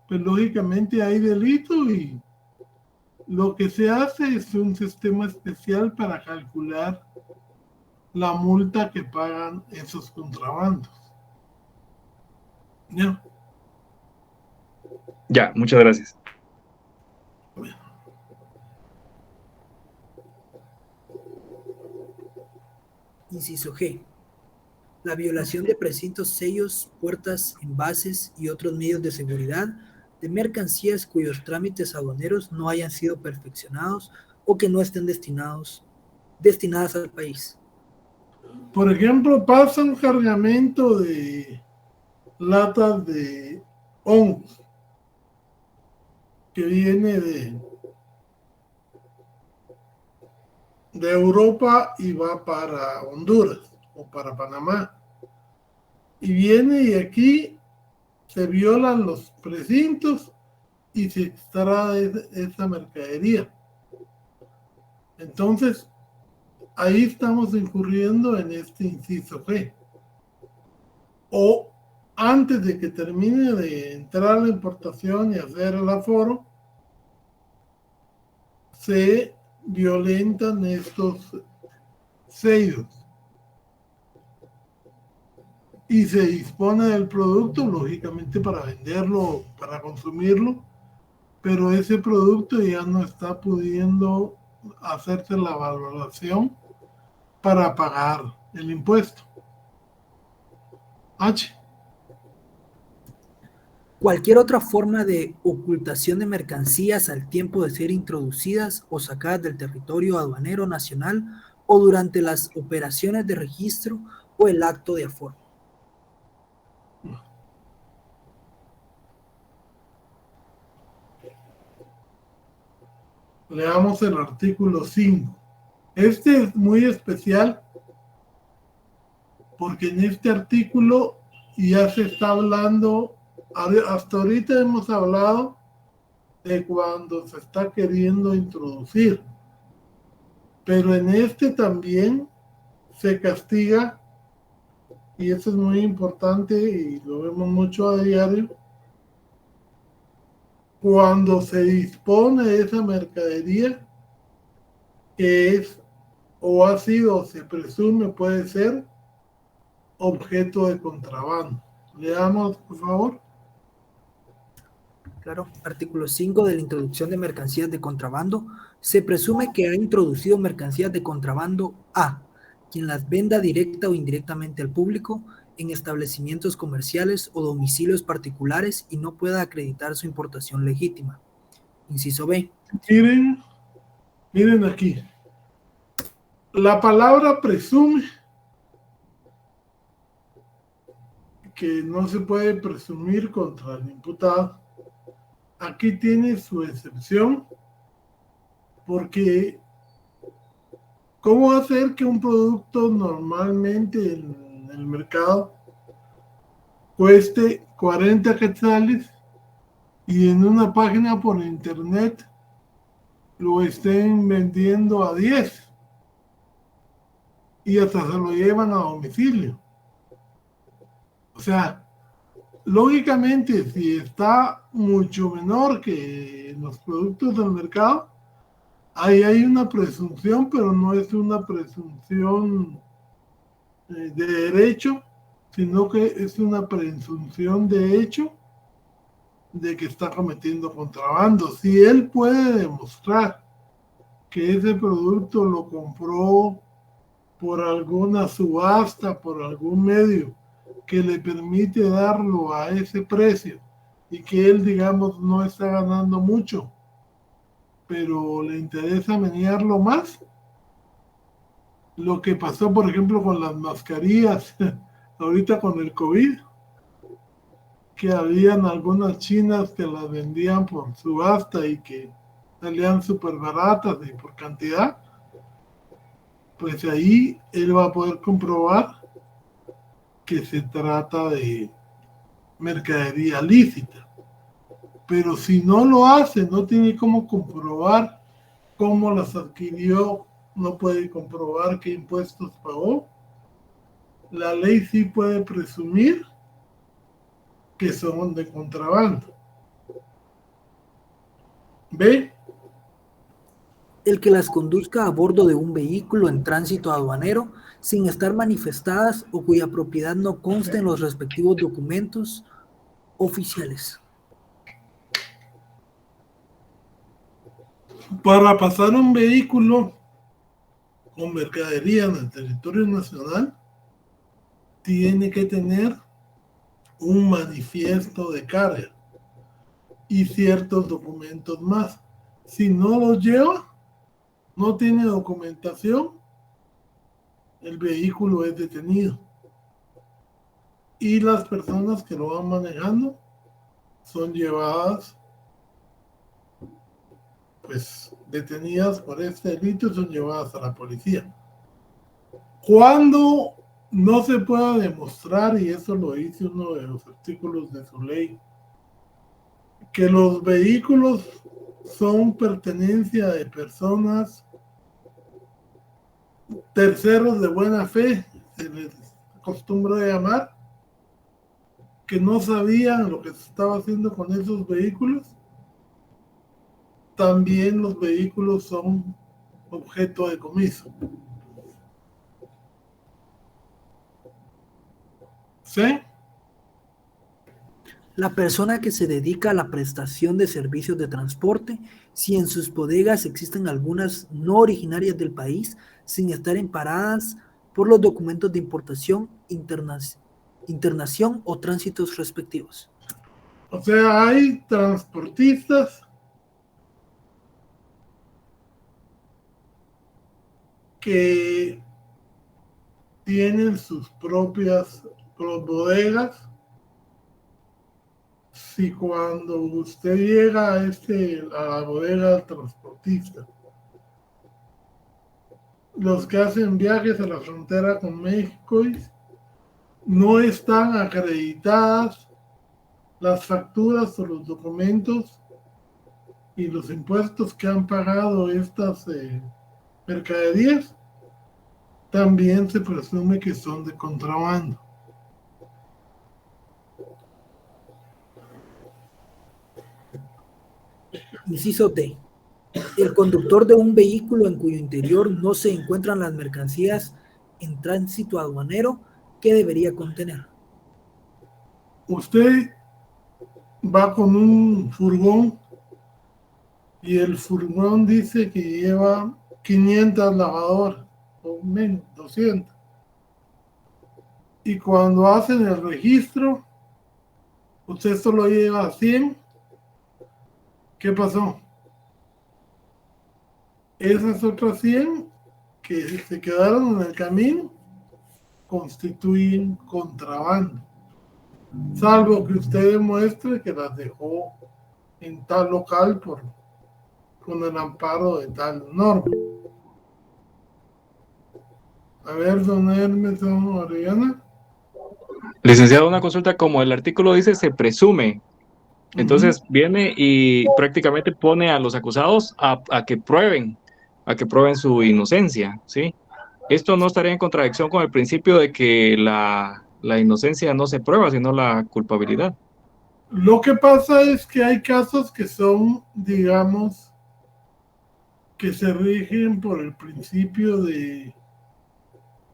pues lógicamente hay delito y lo que se hace es un sistema especial para calcular la multa que pagan esos contrabandos. ¿Ya? ya, muchas gracias. Inciso G. La violación de precintos, sellos, puertas, envases y otros medios de seguridad de mercancías cuyos trámites aduaneros no hayan sido perfeccionados o que no estén destinadas al país. Por ejemplo, pasa un cargamento de latas de hongos que viene de Europa y va para Honduras o para Panamá. Y viene y aquí se violan los precintos y se extrae esa mercadería. Entonces, ahí estamos incurriendo en este inciso G. O antes de que termine de entrar la importación y hacer el aforo, se violentan estos sellos y se dispone del producto, lógicamente para venderlo, para consumirlo, pero ese producto ya no está pudiendo hacerse la valoración para pagar el impuesto. H. Cualquier otra forma de ocultación de mercancías al tiempo de ser introducidas o sacadas del territorio aduanero nacional o durante las operaciones de registro o el acto de aforo. Leamos el artículo 5. Este es muy especial porque en este artículo ya se está hablando, hasta ahorita hemos hablado de cuando se está queriendo introducir, pero en este también se castiga, y eso es muy importante y lo vemos mucho a diario, cuando se dispone de esa mercadería que es o ha sido, o se presume puede ser, objeto de contrabando. Leamos, por favor. Claro, artículo 5 de la introducción de mercancías de contrabando. Se presume que ha introducido mercancías de contrabando a quien las venda directa o indirectamente al público en establecimientos comerciales o domicilios particulares y no pueda acreditar su importación legítima. Inciso B. Miren aquí. La palabra presume, que no se puede presumir contra el imputado. Aquí tiene su excepción, porque ¿cómo hacer que un producto normalmente en el mercado cueste 40 quetzales y en una página por internet lo estén vendiendo a 10 y hasta se lo llevan a domicilio? O sea, lógicamente, si está mucho menor que los productos del mercado, ahí hay una presunción, pero no es una presunción de derecho, sino que es una presunción de hecho de que está cometiendo contrabando. Si él puede demostrar que ese producto lo compró por alguna subasta, por algún medio que le permite darlo a ese precio y que él, digamos, no está ganando mucho, pero le interesa menearlo más. Lo que pasó, por ejemplo, con las mascarillas ahorita con el COVID, que habían algunas chinas que las vendían por subasta y que salían súper baratas y por cantidad, pues ahí él va a poder comprobar que se trata de mercadería lícita. Pero si no lo hace, no tiene cómo comprobar cómo las adquirió, no puede comprobar qué impuestos pagó, la ley sí puede presumir que son de contrabando. ¿Ve? El que las conduzca a bordo de un vehículo en tránsito aduanero sin estar manifestadas o cuya propiedad no conste en los respectivos documentos oficiales. Para pasar un vehículo con mercadería en el territorio nacional, tiene que tener un manifiesto de carga y ciertos documentos más. Si no los lleva, no tiene documentación, el vehículo es detenido. Y las personas que lo van manejando son llevadas, pues detenidas por este delito, son llevadas a la policía. Cuando no se pueda demostrar, y eso lo dice uno de los artículos de su ley, que los vehículos son pertenencia de personas, terceros de buena fe, se les acostumbra llamar, que no sabían lo que se estaba haciendo con esos vehículos, también los vehículos son objeto de decomiso. ¿Sí? La persona que se dedica a la prestación de servicios de transporte, si en sus bodegas existen algunas no originarias del país, sin estar amparadas por los documentos de importación, internación o tránsitos respectivos. O sea, hay transportistas que tienen sus propias bodegas. Si cuando usted llega a la bodega del transportista, los que hacen viajes a la frontera con México no están acreditadas las facturas o los documentos y los impuestos que han pagado estas mercaderías, también se presume que son de contrabando. Inciso D. El conductor de un vehículo en cuyo interior no se encuentran las mercancías en tránsito aduanero ¿qué debería contener? Usted va con un furgón y el furgón dice que lleva 500 lavadoras o menos, 200. Y cuando hacen el registro, usted solo lleva 100. ¿Qué pasó? Esas otras 100 que se quedaron en el camino constituyen contrabando, salvo que usted demuestre que las dejó en tal local con el amparo de tal norma. A ver, don Hermes, don Orellana. Licenciado, una consulta como el artículo dice se presume. Entonces viene y prácticamente pone a los acusados a que prueben su inocencia, ¿sí? Esto no estaría en contradicción con el principio de que la inocencia no se prueba, sino la culpabilidad. Lo que pasa es que hay casos que son, digamos, que se rigen por el principio de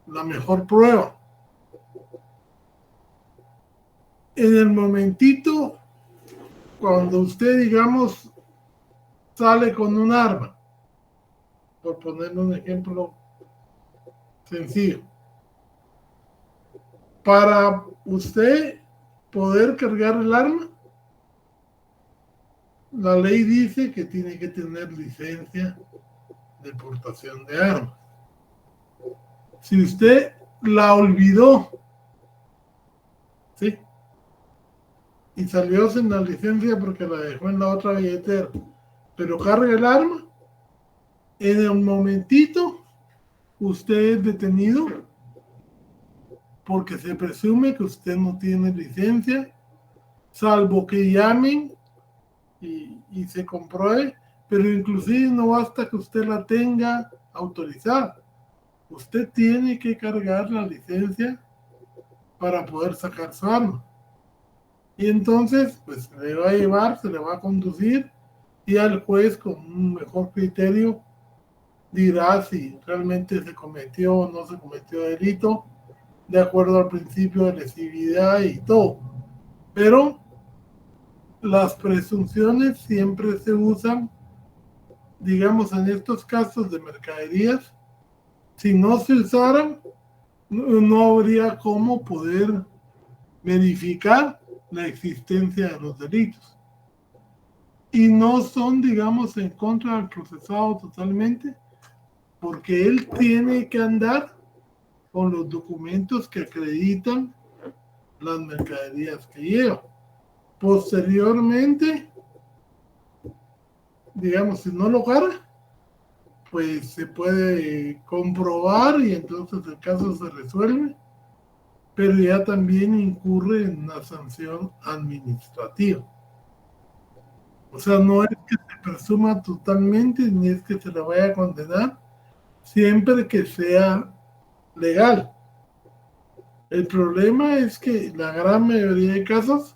la mejor prueba. En el momentito, cuando usted, digamos, sale con un arma, por ponerle un ejemplo sencillo, para usted poder cargar el arma, la ley dice que tiene que tener licencia de portación de armas. Si usted la olvidó, ¿sí? Y salió sin la licencia porque la dejó en la otra billetera, pero carga el arma, en el momentito usted es detenido porque se presume que usted no tiene licencia, salvo que llamen y se compruebe, pero inclusive no basta que usted la tenga autorizada. Usted tiene que cargar la licencia para poder sacar su arma. Y entonces, pues se le va a llevar, se le va a conducir y al juez con un mejor criterio dirá si realmente se cometió o no se cometió delito, de acuerdo al principio de lesividad y todo. Pero las presunciones siempre se usan, digamos, en estos casos de mercaderías. Si no se usaran, no habría cómo poder verificar la existencia de los delitos. Y no son, digamos, en contra del procesado totalmente, porque él tiene que andar con los documentos que acreditan las mercaderías que lleva. Posteriormente, digamos, si no lo carga, pues se puede comprobar y entonces el caso se resuelve, pero ya también incurre en una sanción administrativa. O sea, no es que se presuma totalmente ni es que se la vaya a condenar, siempre que sea legal. El problema es que la gran mayoría de casos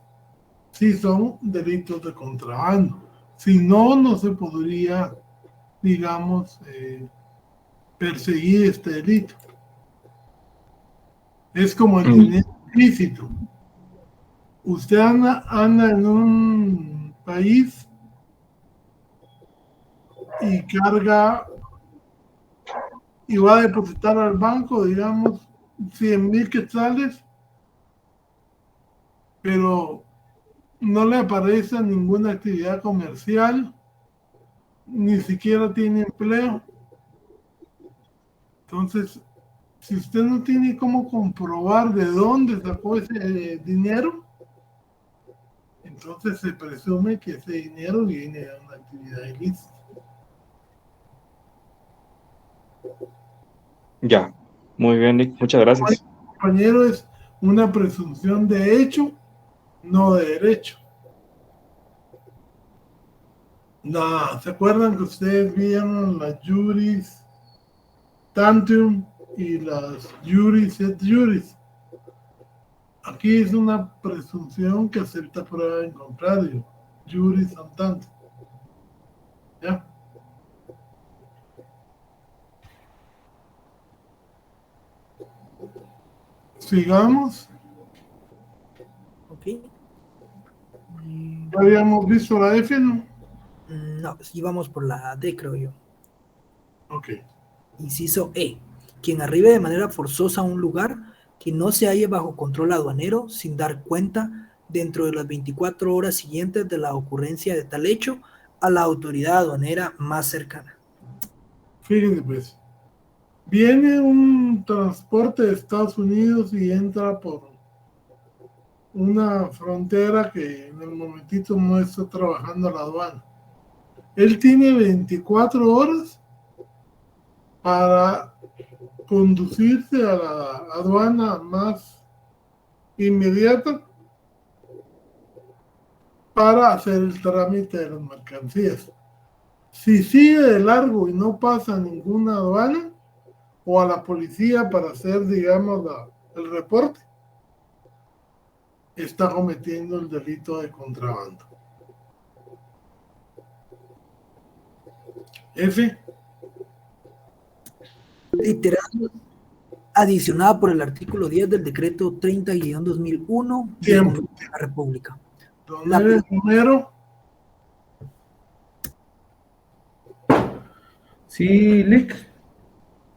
sí son delitos de contrabando. Si no, no se podría, digamos, perseguir este delito. Es como el dinero ilícito. Usted anda en un país y carga y va a depositar al banco, digamos, 100,000 quetzales, pero no le aparece ninguna actividad comercial, ni siquiera tiene empleo. Entonces, si usted no tiene cómo comprobar de dónde sacó ese dinero, entonces se presume que ese dinero viene de una actividad ilícita. Ya, muy bien, Nick, muchas gracias. Compañero, es una presunción de hecho, no de derecho. ¿Se acuerdan que ustedes vieron las juris tantum y las juris et juris? Aquí es una presunción que acepta prueba en contrario, juris and tantum. ¿Ya? Sigamos. Ok. Ya habíamos visto la F, ¿no? No, sí vamos por la D, creo yo. Ok. Inciso E. Quien arribe de manera forzosa a un lugar que no se halle bajo control aduanero sin dar cuenta dentro de las 24 horas siguientes de la ocurrencia de tal hecho a la autoridad aduanera más cercana. Fíjense pues. Viene un transporte de Estados Unidos y entra por una frontera que en el momentito no está trabajando la aduana. Él tiene 24 horas para conducirse a la aduana más inmediata para hacer el trámite de las mercancías. Si sigue de largo y no pasa a ninguna aduana o a la policía para hacer, digamos, el reporte, está cometiendo el delito de contrabando. F. Literal adicionada por el artículo 10 del decreto 30-2001 del Tiempo. Congreso de la República. Don La- Eres Romero. Sí, Lick.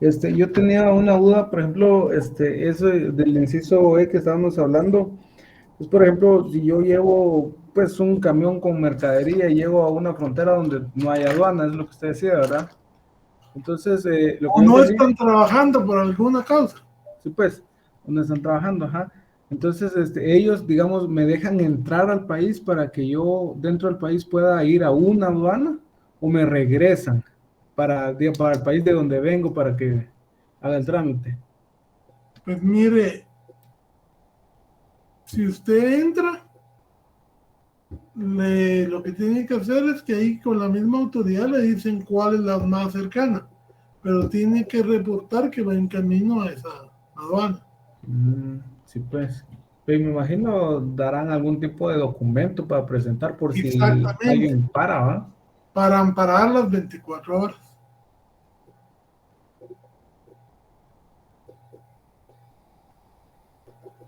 Yo tenía una duda, por ejemplo, eso del inciso E que estábamos hablando, es por ejemplo, si yo llevo pues un camión con mercadería y llego a una frontera donde no hay aduana, es lo que usted decía, ¿verdad? Entonces, lo O que yo no entendí, están trabajando por alguna causa. sí, pues, donde están trabajando, ajá. Entonces, ellos, digamos, me dejan entrar al país para que yo dentro del país pueda ir a una aduana o me regresan para el país de donde vengo para que haga el trámite. Pues mire, si usted entra, lo que tiene que hacer es que ahí con la misma autoridad le dicen cuál es la más cercana, pero tiene que reportar que va en camino a esa aduana. Sí, pues. Pero me imagino darán algún tipo de documento para presentar por si Exactamente, alguien para, ¿va? para amparar las 24 horas.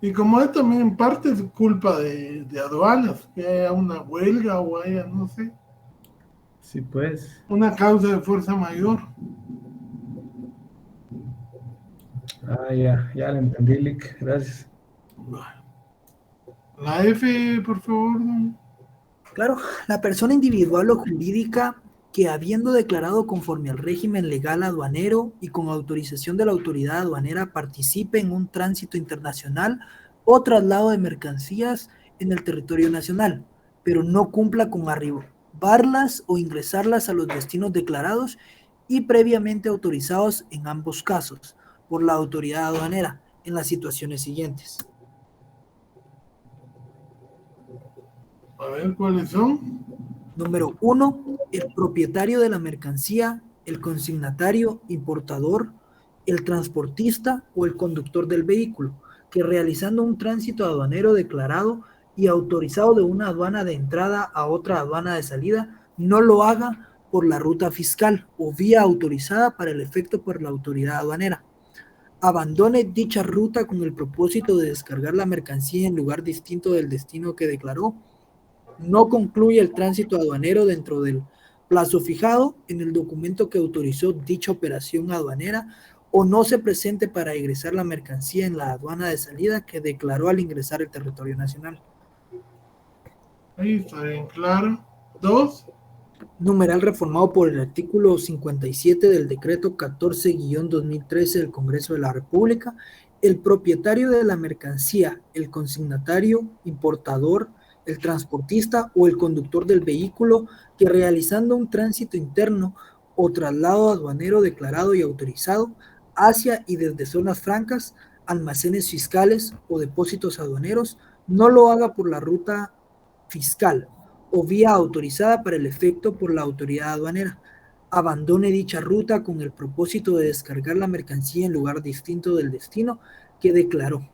Y como es también en parte es culpa de aduanas, que haya una huelga o haya, no sé, Sí, pues. una causa de fuerza mayor. Ya le entendí, Lick. Gracias. La F, por favor. Claro, la persona individual o jurídica que habiendo declarado conforme al régimen legal aduanero y con autorización de la autoridad aduanera participe en un tránsito internacional o traslado de mercancías en el territorio nacional, pero no cumpla con arribarlas o ingresarlas a los destinos declarados y previamente autorizados en ambos casos por la autoridad aduanera en las situaciones siguientes. A ver cuáles son. Número 1, el propietario de la mercancía, el consignatario, importador, el transportista o el conductor del vehículo, que realizando un tránsito aduanero declarado y autorizado de una aduana de entrada a otra aduana de salida, no lo haga por la ruta fiscal o vía autorizada para el efecto por la autoridad aduanera. Abandone dicha ruta con el propósito de descargar la mercancía en lugar distinto del destino que declaró. No concluye el tránsito aduanero dentro del plazo fijado en el documento que autorizó dicha operación aduanera o no se presente para ingresar la mercancía en la aduana de salida que declaró al ingresar el territorio nacional. Ahí está bien claro. 2. Numeral reformado por el artículo 57 del decreto 14-2013 del Congreso de la República, el propietario de la mercancía, el consignatario, importador, el transportista o el conductor del vehículo que realizando un tránsito interno o traslado aduanero declarado y autorizado hacia y desde zonas francas, almacenes fiscales o depósitos aduaneros, no lo haga por la ruta fiscal o vía autorizada para el efecto por la autoridad aduanera. Abandone dicha ruta con el propósito de descargar la mercancía en lugar distinto del destino que declaró.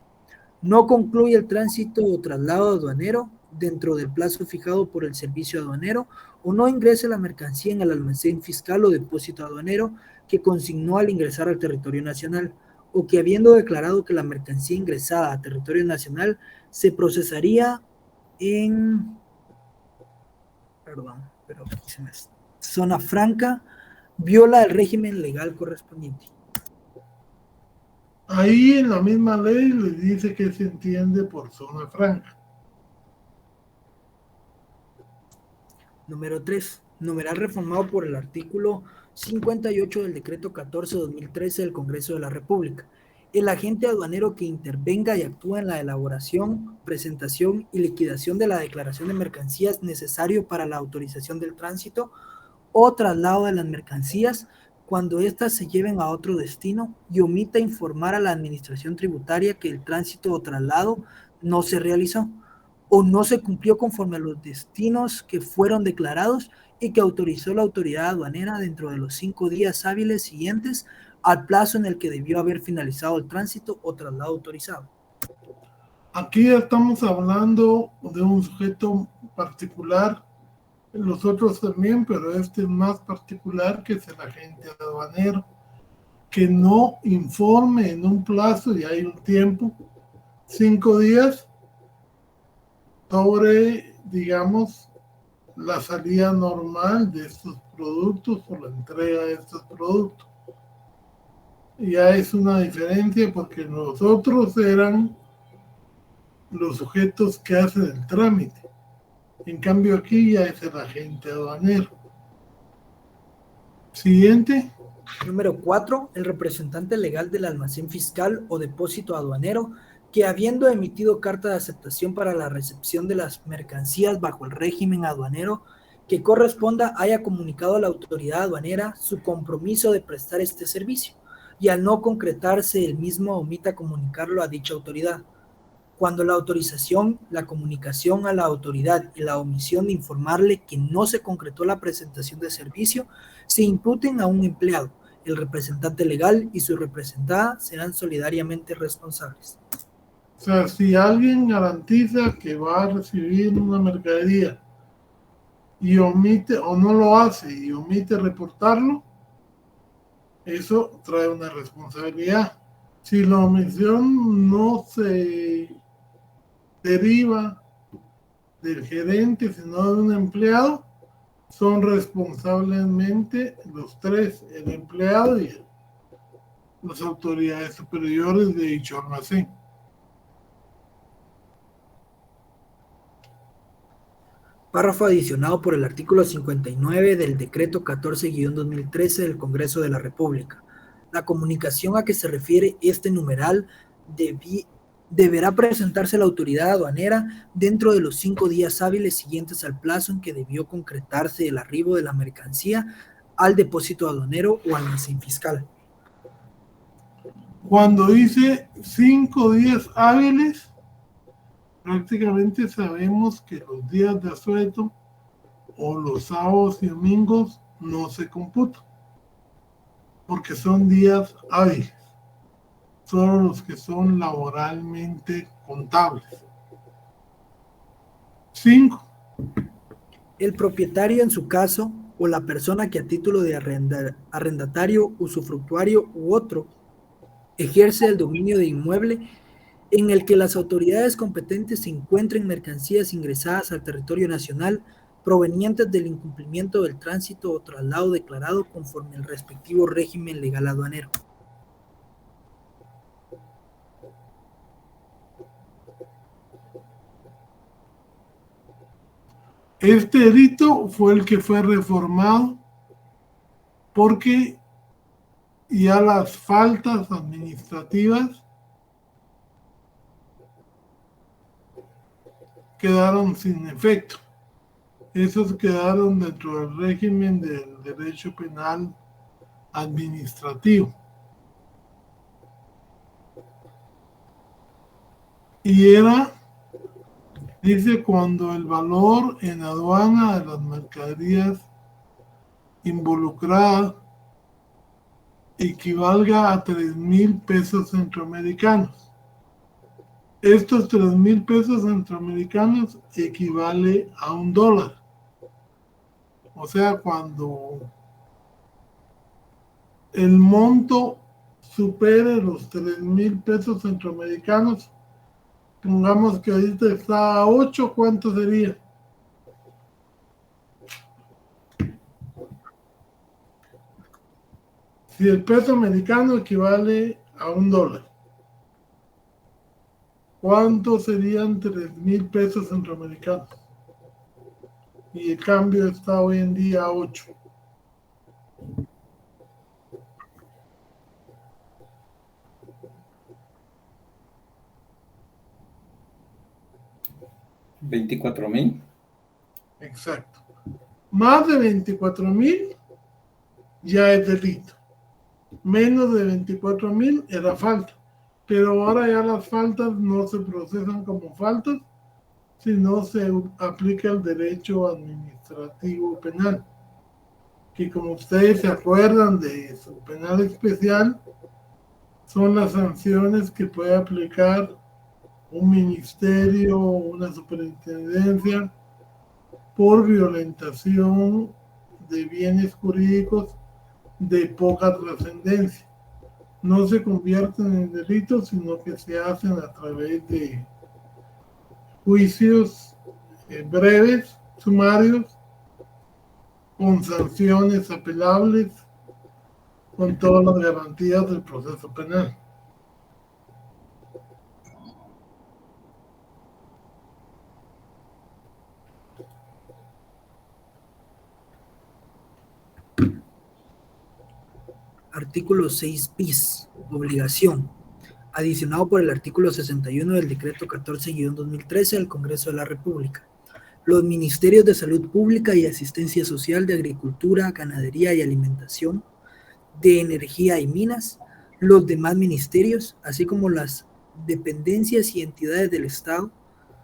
No concluye el tránsito o traslado aduanero dentro del plazo fijado por el servicio aduanero o no ingrese la mercancía en el almacén fiscal o depósito aduanero que consignó al ingresar al territorio nacional o que habiendo declarado que la mercancía ingresada a territorio nacional se procesaría en, perdón, pero aquí se me zona franca, viola el régimen legal correspondiente. Ahí en la misma ley le dice que se entiende por zona franca. Número 3. Numeral reformado por el artículo 58 del decreto 14/2013 del Congreso de la República. El agente aduanero que intervenga y actúa en la elaboración, presentación y liquidación de la declaración de mercancías necesario para la autorización del tránsito o traslado de las mercancías cuando éstas se lleven a otro destino y omita informar a la administración tributaria que el tránsito o traslado no se realizó o no se cumplió conforme a los destinos que fueron declarados y que autorizó la autoridad aduanera dentro de los 5 días hábiles siguientes al plazo en el que debió haber finalizado el tránsito o traslado autorizado. Aquí ya estamos hablando de un sujeto particular, los otros también, pero este es más particular, que es el agente aduanero, que no informe en un plazo, y hay un tiempo, 5 días, sobre, digamos, la salida normal de estos productos o la entrega de estos productos. Ya es una diferencia porque los otros eran los sujetos que hacen el trámite. En cambio aquí ya es el agente aduanero. Siguiente. Número 4. El representante legal del almacén fiscal o depósito aduanero que habiendo emitido carta de aceptación para la recepción de las mercancías bajo el régimen aduanero que corresponda haya comunicado a la autoridad aduanera su compromiso de prestar este servicio y al no concretarse el mismo omita comunicarlo a dicha autoridad. Cuando la autorización, la comunicación a la autoridad y la omisión de informarle que no se concretó la presentación de servicio se imputen a un empleado, el representante legal y su representada serán solidariamente responsables. O sea, si alguien garantiza que va a recibir una mercadería y omite o no lo hace y omite reportarlo, eso trae una responsabilidad. Si la omisión no se deriva del gerente, sino de un empleado, son responsablemente los tres, el empleado y las autoridades superiores de dicho almacén. Párrafo adicionado por el artículo 59 del decreto 14/2013 del Congreso de la República. La comunicación a que se refiere este numeral deberá presentarse a la autoridad aduanera dentro de los 5 días hábiles siguientes al plazo en que debió concretarse el arribo de la mercancía al depósito aduanero o almacén fiscal. Cuando dice 5 días hábiles, prácticamente sabemos que los días de asueto o los sábados y domingos no se computan, porque son días hábiles, solo los que son laboralmente contables. 5. El propietario en su caso o la persona que a título de arrendatario, usufructuario u otro ejerce el dominio de inmueble en el que las autoridades competentes se encuentren mercancías ingresadas al territorio nacional provenientes del incumplimiento del tránsito o traslado declarado conforme al respectivo régimen legal aduanero. Este delito fue el que fue reformado porque ya las faltas administrativas quedaron sin efecto. Esos quedaron dentro del régimen del derecho penal administrativo. Y dice cuando el valor en aduana de las mercaderías involucradas equivalga a 3,000 pesos centroamericanos. Estos 3,000 pesos centroamericanos equivale a $1. O sea, cuando el monto supere los 3,000 pesos centroamericanos, pongamos que ahorita está a 8, ¿cuánto sería? Si el peso americano equivale a $1, ¿cuánto serían 3,000 pesos centroamericanos? Y el cambio está hoy en día a 8. $24,000. Exacto. Más de 24,000 ya es delito. Menos de 24,000 era falta. Pero ahora ya las faltas no se procesan como faltas, sino se aplica el derecho administrativo penal. Que como ustedes se acuerdan de su penal especial, son las sanciones que puede aplicar un ministerio o una superintendencia por violentación de bienes jurídicos de poca trascendencia. No se convierten en delitos, sino que se hacen a través de juicios breves, sumarios, con sanciones apelables, con todas las garantías del proceso penal. Artículo 6 bis, obligación, adicionado por el artículo 61 del decreto 14-2013 del Congreso de la República. Los ministerios de Salud Pública y Asistencia Social, de Agricultura, Ganadería y Alimentación, de Energía y Minas, los demás ministerios, así como las dependencias y entidades del Estado,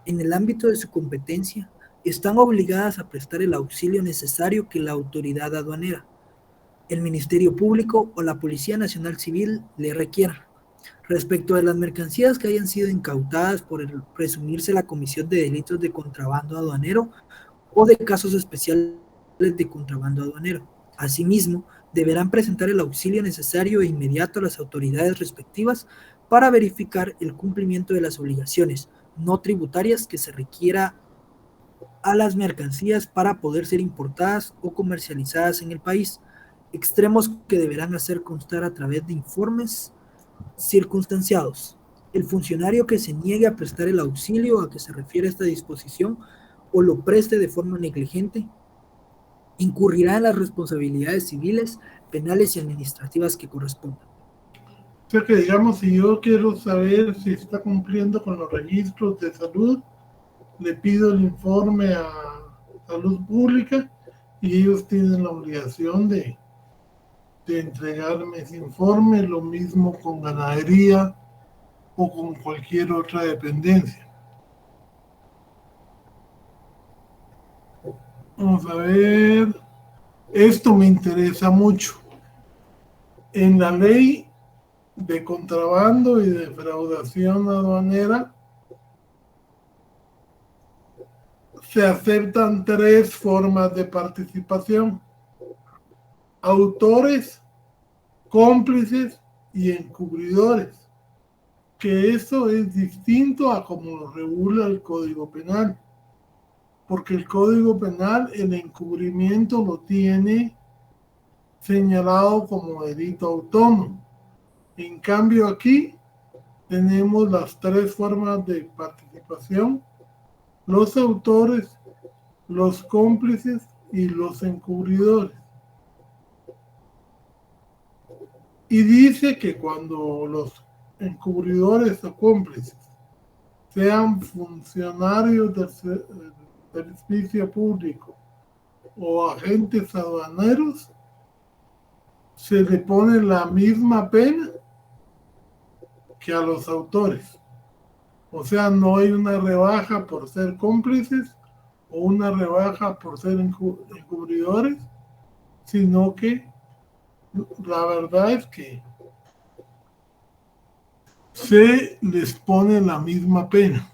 en el ámbito de su competencia, están obligadas a prestar el auxilio necesario que la autoridad aduanera, el Ministerio Público o la Policía Nacional Civil le requieran. Respecto de las mercancías que hayan sido incautadas por presumirse la comisión de delitos de contrabando aduanero o de casos especiales de contrabando aduanero. Asimismo, deberán presentar el auxilio necesario e inmediato a las autoridades respectivas para verificar el cumplimiento de las obligaciones no tributarias que se requiera a las mercancías para poder ser importadas o comercializadas en el país, extremos que deberán hacer constar a través de informes circunstanciados. El funcionario que se niegue a prestar el auxilio a que se refiere esta disposición o lo preste de forma negligente, incurrirá en las responsabilidades civiles, penales y administrativas que correspondan. O sea que digamos, si yo quiero saber si está cumpliendo con los registros de salud, le pido el informe a Salud Pública y ellos tienen la obligación de entregarme ese informe, lo mismo con Ganadería o con cualquier otra dependencia. Vamos a ver, esto me interesa mucho. En la ley de contrabando y defraudación aduanera se aceptan 3 formas de participación: autores, cómplices y encubridores, que eso es distinto a como lo regula el Código Penal, porque el Código Penal el encubrimiento lo tiene señalado como delito autónomo. En cambio aquí tenemos las 3 formas de participación: los autores, los cómplices y los encubridores. Y dice que cuando los encubridores o cómplices sean funcionarios del servicio público o agentes aduaneros, se le pone la misma pena que a los autores. O sea, no hay una rebaja por ser cómplices o una rebaja por ser encubridores, sino que la verdad es que se les pone la misma pena.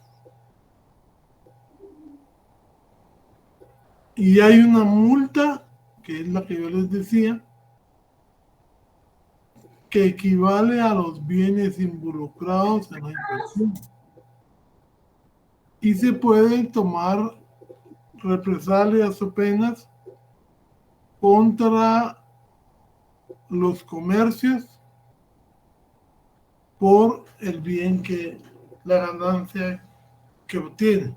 Y hay una multa, que es la que yo les decía, que equivale a los bienes involucrados en la infracción. Y se pueden tomar represalias o penas contra los comercios por el bien que la ganancia que obtienen,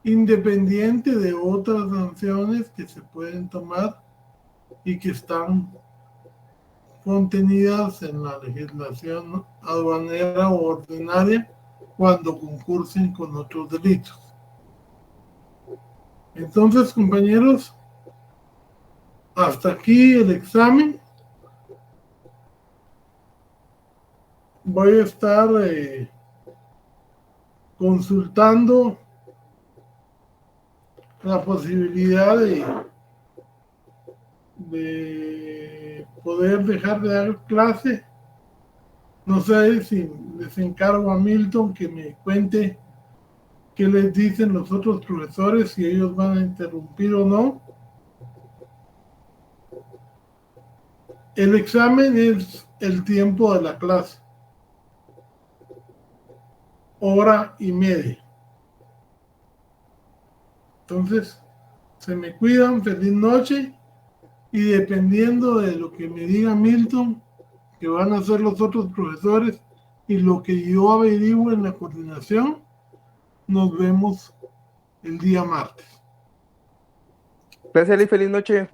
independiente de otras sanciones que se pueden tomar y que están contenidas en la legislación aduanera o ordinaria cuando concursen con otros delitos. Entonces, compañeros, hasta aquí el examen. Voy a estar consultando la posibilidad de poder dejar de dar clase. No sé si les encargo a Milton que me cuente qué les dicen los otros profesores, si ellos van a interrumpir o no. El examen es el tiempo de la clase, 1:30. Entonces, se me cuidan, feliz noche, y dependiendo de lo que me diga Milton, que van a hacer los otros profesores, y lo que yo averigüe en la coordinación, nos vemos el día martes. Gracias, Eli, feliz noche.